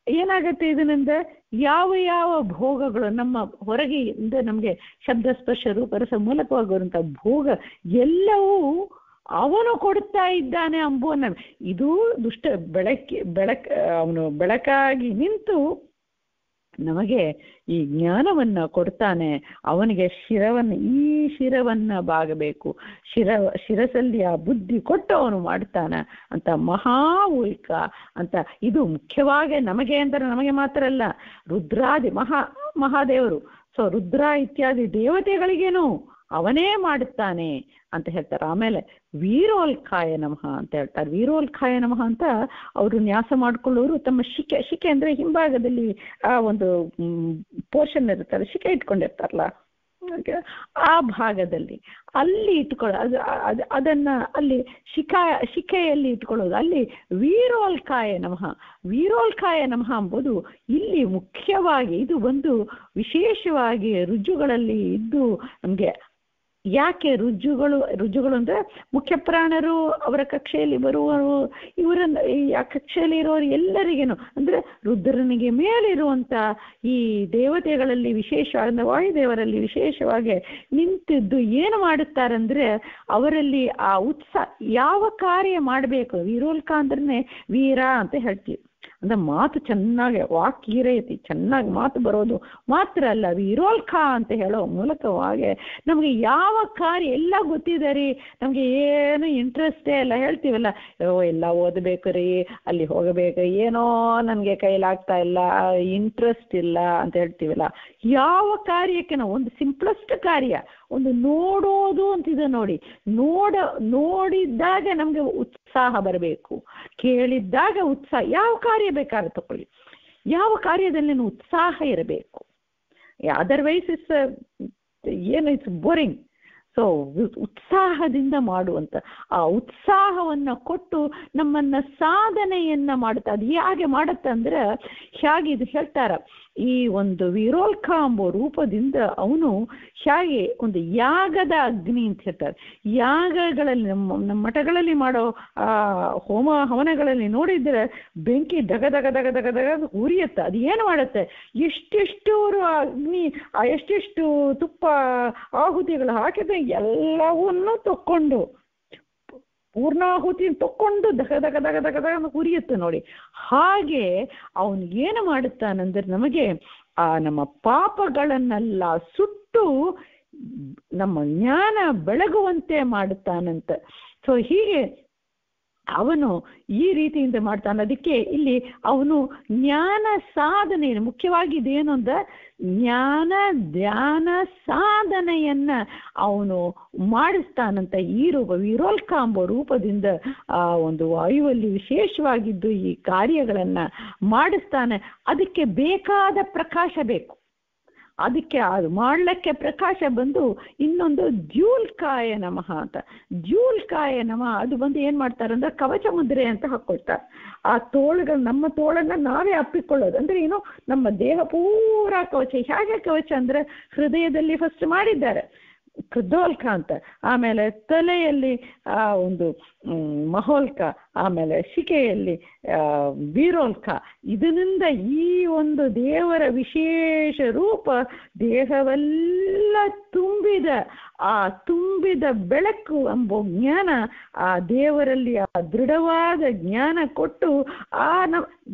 ಏನಾಗತ್ತೆ ಇದರಿಂದ ಯಾವ ಭೋಗಗಳು ನಮ್ಮ ಹೊರಗೆಯಿಂದ ನಮಗೆ ಶಬ್ದ ಸ್ಪರ್ಶ ರೂಪರಸ ಮೂಲಕವಾಗುವಂಥ ಭೋಗ ಎಲ್ಲವೂ ಅವನು ಕೊಡ್ತಾ ಇದ್ದಾನೆ ಅಂಬುವನ್ನ ಇದು ಅವನು ಬೆಳಕಾಗಿ ನಿಂತು ನಮಗೆ ಈ ಜ್ಞಾನವನ್ನ ಕೊಡ್ತಾನೆ. ಅವನಿಗೆ ಶಿರವನ್ನ ಬಾಗಬೇಕು, ಶಿರಸಲ್ಲಿ ಆ ಬುದ್ಧಿ ಕೊಟ್ಟು ಅವನು ಮಾಡ್ತಾನ ಅಂತ ಮಹಾ ಉಲ್ಕ ಅಂತ. ಇದು ಮುಖ್ಯವಾಗಿ ನಮಗೆ ಅಂದರೆ ನಮಗೆ ಮಾತ್ರ ಅಲ್ಲ, ರುದ್ರಾದಿ ಮಹಾದೇವರು, ಸೊ ರುದ್ರ ಇತ್ಯಾದಿ ದೇವತೆಗಳಿಗೇನು ಅವನೇ ಮಾಡುತ್ತಾನೆ ಅಂತ ಹೇಳ್ತಾರೆ. ಆಮೇಲೆ ವೀರೋಲ್ಕಾಯ ನಮಃ ಅಂತ ಹೇಳ್ತಾರೆ. ವೀರೋಲ್ಕಾಯ ನಮಃ ಅಂತ ಅವರು ನ್ಯಾಸ ಮಾಡ್ಕೊಳ್ಳೋರು ತಮ್ಮ ಶಿಕೆ ಅಂದ್ರೆ ಹಿಂಭಾಗದಲ್ಲಿ ಆ ಒಂದು ಪೋರ್ಷನ್ ಇರ್ತಾರೆ, ಶಿಕೆ ಇಟ್ಕೊಂಡಿರ್ತಾರಲ್ಲ ಆ ಭಾಗದಲ್ಲಿ ಅಲ್ಲಿ ಅದನ್ನ ಅಲ್ಲಿ ಶಿಕೆಯಲ್ಲಿ ಇಟ್ಕೊಳ್ಳೋದು, ಅಲ್ಲಿ ವೀರೋಲ್ಕಾಯ ನಮಃ ಎಂಬುದು ಇಲ್ಲಿ ಮುಖ್ಯವಾಗಿ ಇದು ಒಂದು ವಿಶೇಷವಾಗಿ ರುಜುಗಳಲ್ಲಿ ಇದ್ದು ನಮ್ಗೆ. ಯಾಕೆ ರುಜುಗಳು ಅಂದ್ರೆ ಮುಖ್ಯ ಪ್ರಾಣರು ಅವರ ಕಕ್ಷೆಯಲ್ಲಿ ಬರುವವರು, ಇವರನ್ನು ಆ ಕಕ್ಷೆಯಲ್ಲಿ ಇರೋರು ಎಲ್ಲರಿಗೇನು ಅಂದ್ರೆ ರುದ್ರನಿಗೆ ಮೇಲಿರುವಂತ ಈ ದೇವತೆಗಳಲ್ಲಿ ವಿಶೇಷವಾದ ವಾಯುದೇವರಲ್ಲಿ ವಿಶೇಷವಾಗಿ ನಿಂತಿದ್ದು ಏನು ಮಾಡುತ್ತಾರಂದ್ರೆ ಅವರಲ್ಲಿ ಆ ಉತ್ಸಾಹ ಯಾವ ಕಾರ್ಯ ಮಾಡಬೇಕು. ವೀರೋಲ್ಕ ಅಂದ್ರೆ ವೀರ ಅಂತ ಹೇಳ್ತೀವಿ, ಅಂದ್ರೆ ಮಾತು ಚೆನ್ನಾಗಿ ವಾಕೀರೈತಿ ಚೆನ್ನಾಗಿ ಮಾತು ಬರೋದು ಮಾತ್ರ ಅಲ್ಲ, ವೀರೋಲ್ಕ ಅಂತ ಹೇಳೋ ಮೂಲಕವಾಗಿ ನಮಗೆ ಯಾವ ಕಾರ್ಯ ಎಲ್ಲ ಗೊತ್ತಿದೆ ರೀ, ನಮಗೆ ಏನು ಇಂಟ್ರೆಸ್ಟೇ ಇಲ್ಲ, ಹೇಳ್ತೀವಲ್ಲ ಎಲ್ಲ ಓದಬೇಕು ರೀ, ಅಲ್ಲಿ ಹೋಗಬೇಕು, ಏನೋ ನನಗೆ ಕೈಲಾಗ್ತಾ ಇಲ್ಲ, ಇಂಟ್ರೆಸ್ಟ್ ಇಲ್ಲ ಅಂತ ಹೇಳ್ತೀವಲ್ಲ. ಯಾವ ಕಾರ್ಯಕ್ಕೆ ನಾವು ಒಂದು ಸಿಂಪ್ಲೆಸ್ಟ್ ಕಾರ್ಯ ಒಂದು ನೋಡೋದು ಅಂತಿದೆ ನೋಡಿ, ನೋಡಿದ್ದಾಗ ನಮ್ಗೆ ಉತ್ಸಾಹ ಬರಬೇಕು, ಕೇಳಿದ್ದಾಗ ಉತ್ಸಾಹ. ಯಾವ ಕಾರ್ಯ ಬೇಕಾದ್ರೆ ತಕೊಳ್ಳಿ, ಯಾವ ಕಾರ್ಯದಲ್ಲಿ ಉತ್ಸಾಹ ಇರಬೇಕು, ಅದರ್ವೈಸ್ ಇಟ್ಸ್ ಬೋರಿಂಗ್. ಸೊ ಉತ್ಸಾಹದಿಂದ ಮಾಡುವಂತ ಆ ಉತ್ಸಾಹವನ್ನ ಕೊಟ್ಟು ನಮ್ಮನ್ನ ಸಾಧನೆಯನ್ನ ಮಾಡುತ್ತೆ. ಅದು ಹೇಗೆ ಮಾಡುತ್ತೆ ಅಂದ್ರೆ ಹೇಗೆ ಇದು ಹೇಳ್ತಾರ, ಈ ಒಂದು ವೀರೋಲ್ಕ ಎಂಬ ರೂಪದಿಂದ ಅವನು ಹೇಗೆ ಒಂದು ಯಾಗದ ಅಗ್ನಿ ಅಂತ ಹೇಳ್ತಾರೆ. ಯಾಗಗಳಲ್ಲಿ ನಮ್ಮ ಮಠಗಳಲ್ಲಿ ಮಾಡೋ ಹೋಮ ಹವನಗಳಲ್ಲಿ ನೋಡಿದ್ರೆ ಬೆಂಕಿ ದಗ ದಗ ದಗ ದಗ ದಗ ಉರಿಯುತ್ತೆ. ಅದು ಏನು ಮಾಡುತ್ತೆ, ಎಷ್ಟೆಷ್ಟು ಅವರು ಅಗ್ನಿ ಎಷ್ಟೆಷ್ಟು ತುಪ್ಪ ಆಹುತಿಗಳು ಹಾಕಿದ್ರೆ ಎಲ್ಲವನ್ನೂ ತಕ್ಕೊಂಡು ಪೂರ್ಣಾಹುತಿ ತಕ್ಕೊಂಡು ದಗ ದಗ ದಗ ದಗ ದಗ ಉರಿಯುತ್ತೆ ನೋಡಿ. ಹಾಗೆ ಅವನು ಏನು ಮಾಡುತ್ತಾನಂದ್ರೆ ನಮಗೆ ಆ ನಮ್ಮ ಪಾಪಗಳನ್ನೆಲ್ಲ ಸುಟ್ಟು ನಮ್ಮ ಜ್ಞಾನ ಬೆಳಗುವಂತೆ ಮಾಡುತ್ತಾನಂತ. ಸೊ ಹೀಗೆ ಅವನು ಈ ರೀತಿಯಿಂದ ಮಾಡ್ತಾನೆ. ಅದಕ್ಕೆ ಇಲ್ಲಿ ಅವನು ಜ್ಞಾನ ಸಾಧನೆ ಮುಖ್ಯವಾಗಿ ಇದೇನು ಅಂದ್ರೆ ಜ್ಞಾನ ಧ್ಯಾನ ಸಾಧನೆಯನ್ನ ಅವನು ಮಾಡಿಸ್ತಾನಂತ. ಈ ರೂಪ ವೀರೋಲ್ಕ ಎಂಬ ರೂಪದಿಂದ ಆ ಒಂದು ವಾಯುವಲ್ಲಿ ವಿಶೇಷವಾಗಿದ್ದು ಈ ಕಾರ್ಯಗಳನ್ನ ಮಾಡಿಸ್ತಾನೆ. ಅದಕ್ಕೆ ಬೇಕಾದ ಪ್ರಕಾಶ ಬೇಕು, ಅದಕ್ಕೆ ಅದು ಮಾಡ್ಲಿಕ್ಕೆ ಪ್ರಕಾಶ ಬಂದು ಇನ್ನೊಂದು ದ್ಯೂಲ್ಕಾಯ ನಮಃ ಅಂತ. ದ್ಯೂಲ್ಕಾಯ ನಮಃ ಅದು ಬಂದು ಏನ್ ಮಾಡ್ತಾರೆ ಅಂದ್ರೆ ಕವಚ ಮುದ್ರೆ ಅಂತ ಹಾಕೊಳ್ತಾರೆ. ಆ ತೋಳುಗಳು ನಮ್ಮ ತೋಳನ್ನ ನಾವೇ ಅಪ್ಪಿಕೊಳ್ಳೋದು ಅಂದ್ರೆ ಏನು, ನಮ್ಮ ದೇಹ ಪೂರಾ ಕವಚ. ಹೇಗೆ ಕವಚ ಅಂದ್ರೆ ಹೃದಯದಲ್ಲಿ ಫಸ್ಟ್ ಮಾಡಿದ್ದಾರೆ ಕೃದೋಲ್ಕ ಅಂತ, ಆಮೇಲೆ ತಲೆಯಲ್ಲಿ ಆ ಒಂದು ಮಹೋಲ್ಕ, ಆಮೇಲೆ ಶಿಕೆಯಲ್ಲಿ ವೀರೋಲ್ಕ. ಇದರಿಂದ ಈ ಒಂದು ದೇವರ ವಿಶೇಷ ರೂಪ ದೇಹವೆಲ್ಲ ತುಂಬಿದ ಬೆಳಕು ಎಂಬ ಜ್ಞಾನ ಆ ದೇವರಲ್ಲಿ ಆ ದೃಢವಾದ ಜ್ಞಾನ ಕೊಟ್ಟು ಆ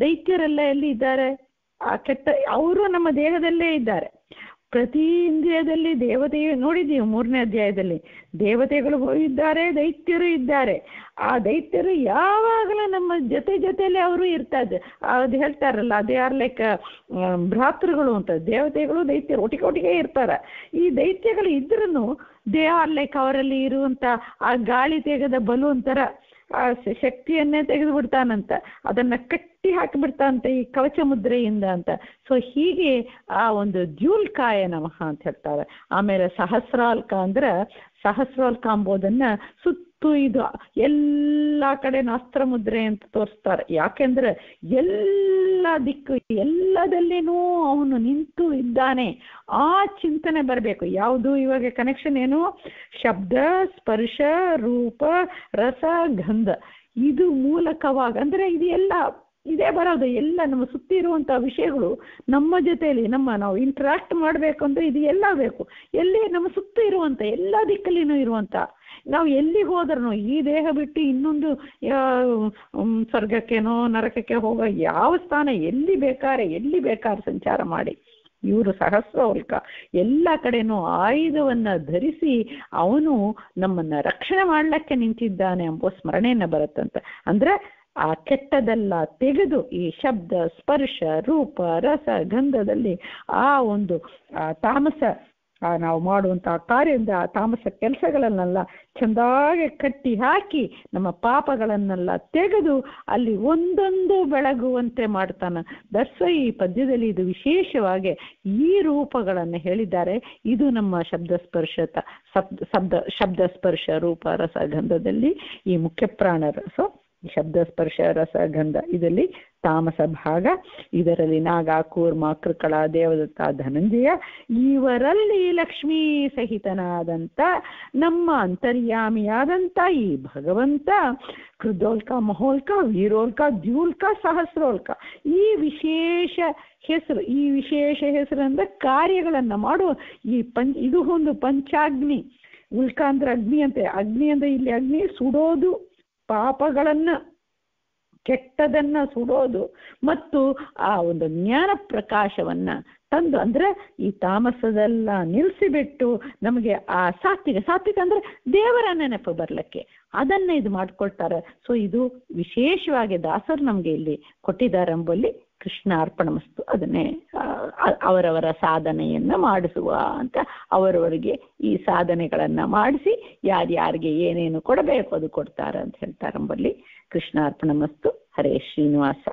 ದೈತ್ಯರೆಲ್ಲ ಎಲ್ಲಿ ಇದ್ದಾರೆ, ಆ ಕೆಟ್ಟ ಅವರು ನಮ್ಮ ದೇಹದಲ್ಲೇ ಇದ್ದಾರೆ. ಪ್ರತಿ ಇಂದ್ರಿಯದಲ್ಲಿ ದೇವತೆಯು ನೋಡಿದ್ದೀವಿ, 3ನೇ ಅಧ್ಯಾಯದಲ್ಲಿ ದೇವತೆಗಳು ಇದ್ದಾರೆ, ದೈತ್ಯರು ಇದ್ದಾರೆ. ಆ ದೈತ್ಯರು ಯಾವಾಗಲೂ ನಮ್ಮ ಜೊತೆಯಲ್ಲಿ ಅವರು ಇರ್ತಾರೆ. ಅದು ಹೇಳ್ತಾರಲ್ಲ, ದೇ ಆರ್ ಲೈಕ್ ಭ್ರಾತೃಗಳು ಅಂತ. ದೇವತೆಗಳು ದೈತ್ಯರು ಒಟ್ಟಿಗೆ ಇರ್ತಾರೆ. ಈ ದೈತ್ಯಗಳು ಇದ್ರೂ ದೇ ಆರ್ ಲೈಕ್ ಅವರಲ್ಲಿ ಇರುವಂತ ಆ ಗಾಳಿ ತೆಗೆದ ಬಲು ಅಂತರ ಆ ಶಕ್ತಿಯನ್ನೇ ತೆಗೆದು ಬಿಡ್ತಾನಂತ, ಅದನ್ನ ಕಟ್ಟಿ ಹಾಕಿಬಿಡ್ತಾನಂತ ಈ ಕವಚ ಮುದ್ರೆಯಿಂದ ಅಂತ. ಸೊ ಹೀಗೆ ಆ ಒಂದು ದ್ಯೂಲ್ಕಾಯ ನಮಃ ಅಂತ ಹೇಳ್ತಾರೆ. ಆಮೇಲೆ ಸಹಸ್ರಾಲ್ಕ ಅಂದ್ರೆ ಸಹಸ್ರಾಲ್ಕ ಎಂಬುದನ್ನ ಸುತ್ತ ಇದು ಎಲ್ಲ ಕಡೆ ಅಸ್ತ್ರ ಮುದ್ರೆ ಅಂತ ತೋರಿಸ್ತಾರೆ. ಯಾಕೆಂದ್ರೆ ಎಲ್ಲ ದಿಕ್ಕು ಎಲ್ಲದಲ್ಲಿನೂ ಅವನು ನಿಂತು ಇದ್ದಾನೆ, ಆ ಚಿಂತನೆ ಬರಬೇಕು. ಯಾವುದು ಇವಾಗ ಕನೆಕ್ಷನ್ ಏನು? ಶಬ್ದ, ಸ್ಪರ್ಶ, ರೂಪ, ರಸ, ಗಂಧ, ಇದು ಮೂಲಕವಾಗ ಅಂದ್ರೆ ಇದು ಎಲ್ಲ ಇದೇ ಬರೋದು. ಎಲ್ಲ ನಮ್ಮ ಸುತ್ತಿ ಇರುವಂತಹ ವಿಷಯಗಳು ನಮ್ಮ ಜೊತೆಯಲ್ಲಿ ನಾವು ಇಂಟ್ರಾಕ್ಟ್ ಮಾಡಬೇಕು ಅಂದ್ರೆ ಇದು ಎಲ್ಲ ಬೇಕು. ಎಲ್ಲಿ ನಮ್ಮ ಸುತ್ತ ಇರುವಂತ ಎಲ್ಲ ದಿಕ್ಕಲ್ಲಿನೂ ಇರುವಂತ, ನಾವು ಎಲ್ಲಿಗೆ ಹೋದ್ರೂ ಈ ದೇಹ ಬಿಟ್ಟು ಇನ್ನೊಂದು ಸ್ವರ್ಗಕ್ಕೇನೋ ನರಕಕ್ಕೆ ಹೋಗೋ ಯಾವ ಸ್ಥಾನ ಎಲ್ಲಿ ಬೇಕಾದ್ರೆ ಸಂಚಾರ ಮಾಡಿ, ಇವರು ಸಹಸ್ರೋಲ್ಕ ಎಲ್ಲ ಕಡೆನೂ ಆಯುಧವನ್ನ ಧರಿಸಿ ಅವನು ನಮ್ಮನ್ನ ರಕ್ಷಣೆ ಮಾಡ್ಲಿಕ್ಕೆ ನಿಂತಿದ್ದಾನೆ ಎಂಬ ಸ್ಮರಣೆಯನ್ನ ಬರುತ್ತಂತೆ. ಅಂದ್ರೆ ಆ ಕೆಟ್ಟದೆಲ್ಲ ತೆಗೆದು ಈ ಶಬ್ದ, ಸ್ಪರ್ಶ, ರೂಪ, ರಸ, ಗಂಧದಲ್ಲಿ ಆ ಒಂದು ತಾಮಸ ನಾವು ಮಾಡುವಂತಹ ಕಾರ್ಯದಿಂದ ಆ ತಾಮಸ ಕೆಲಸಗಳನ್ನೆಲ್ಲ ಚೆಂದಾಗಿ ಕಟ್ಟಿ ಹಾಕಿ ನಮ್ಮ ಪಾಪಗಳನ್ನೆಲ್ಲ ತೆಗೆದು ಅಲ್ಲಿ ಒಂದೊಂದು ಬೆಳಗುವಂತೆ ಮಾಡ್ತಾನೆ. ದರ್ಸ ಈ ಪದ್ಯದಲ್ಲಿ ಇದು ವಿಶೇಷವಾಗಿ ಈ ರೂಪಗಳನ್ನು ಹೇಳಿದ್ದಾರೆ. ಇದು ನಮ್ಮ ಶಬ್ದ ಸ್ಪರ್ಶ ರೂಪ ರಸ ಗಂಧದಲ್ಲಿ ಈ ಮುಖ್ಯ ಪ್ರಾಣ ರಸ, ಶಬ್ದ ಸ್ಪರ್ಶ ರಸ ಗಂಧ ಇದರಲ್ಲಿ ತಾಮಸ ಭಾಗ. ಇದರಲ್ಲಿ ನಾಗ, ಕೂರ್ಮ, ಕೃಕಳ, ದೇವದತ್ತ, ಧನಂಜಯ ಇವರಲ್ಲಿ ಲಕ್ಷ್ಮೀ ಸಹಿತನಾದಂಥ ನಮ್ಮ ಅಂತರ್ಯಾಮಿಯಾದಂಥ ಈ ಭಗವಂತ ಕೃದೋಲ್ಕ, ಮಹೋಲ್ಕ, ವೀರೋಲ್ಕ, ದ್ಯೂಲ್ಕ, ಸಹಸ್ರೋಲ್ಕ ಈ ವಿಶೇಷ ಹೆಸರು ಅಂದ್ರೆ ಕಾರ್ಯಗಳನ್ನ ಮಾಡುವ ಈ ಇದು ಒಂದು ಪಂಚಾಗ್ನಿ. ಉಲ್ಕ ಅಂದ್ರೆ ಅಗ್ನಿ ಅಂತೆ. ಅಗ್ನಿ ಅಂದ್ರೆ ಇಲ್ಲಿ ಅಗ್ನಿ ಸುಡೋದು, ಪಾಪಗಳನ್ನ ಕೆಟ್ಟದನ್ನ ಸುಡೋದು ಮತ್ತು ಆ ಒಂದು ಜ್ಞಾನ ಪ್ರಕಾಶವನ್ನ ತಂದು ಅಂದ್ರೆ ಈ ತಾಮಸದೆಲ್ಲ ನಿಲ್ಲಿಸಿಬಿಟ್ಟು ನಮಗೆ ಆ ಸಾತ್ವಿಕ ಅಂದ್ರೆ ದೇವರ ನೆನಪು ಬರ್ಲಿಕ್ಕೆ ಅದನ್ನ ಇದು ಮಾಡ್ಕೊಳ್ತಾರೆ. ಸೊ ಇದು ವಿಶೇಷವಾಗಿ ದಾಸರು ನಮ್ಗೆ ಇಲ್ಲಿ ಕೊಟ್ಟಿದ್ದಾರೆ ಎಂಬಲ್ಲಿ ಕೃಷ್ಣ ಅರ್ಪಣಮಸ್ತು. ಅದನ್ನೇ ಅವರವರ ಸಾಧನೆಯನ್ನ ಮಾಡಿಸುವ ಅಂತ ಅವರವರಿಗೆ ಈ ಸಾಧನೆಗಳನ್ನ ಮಾಡಿಸಿ ಯಾರ್ಯಾರಿಗೆ ಏನೇನು ಕೊಡಬೇಕು ಅದು ಕೊಡ್ತಾರೆ ಅಂತ ಹೇಳ್ತಾರೆ ಎಂಬಲ್ಲಿ ಕೃಷ್ಣ ಅರ್ಪಣಮಸ್ತು. ಹರೇ ಶ್ರೀನಿವಾಸ.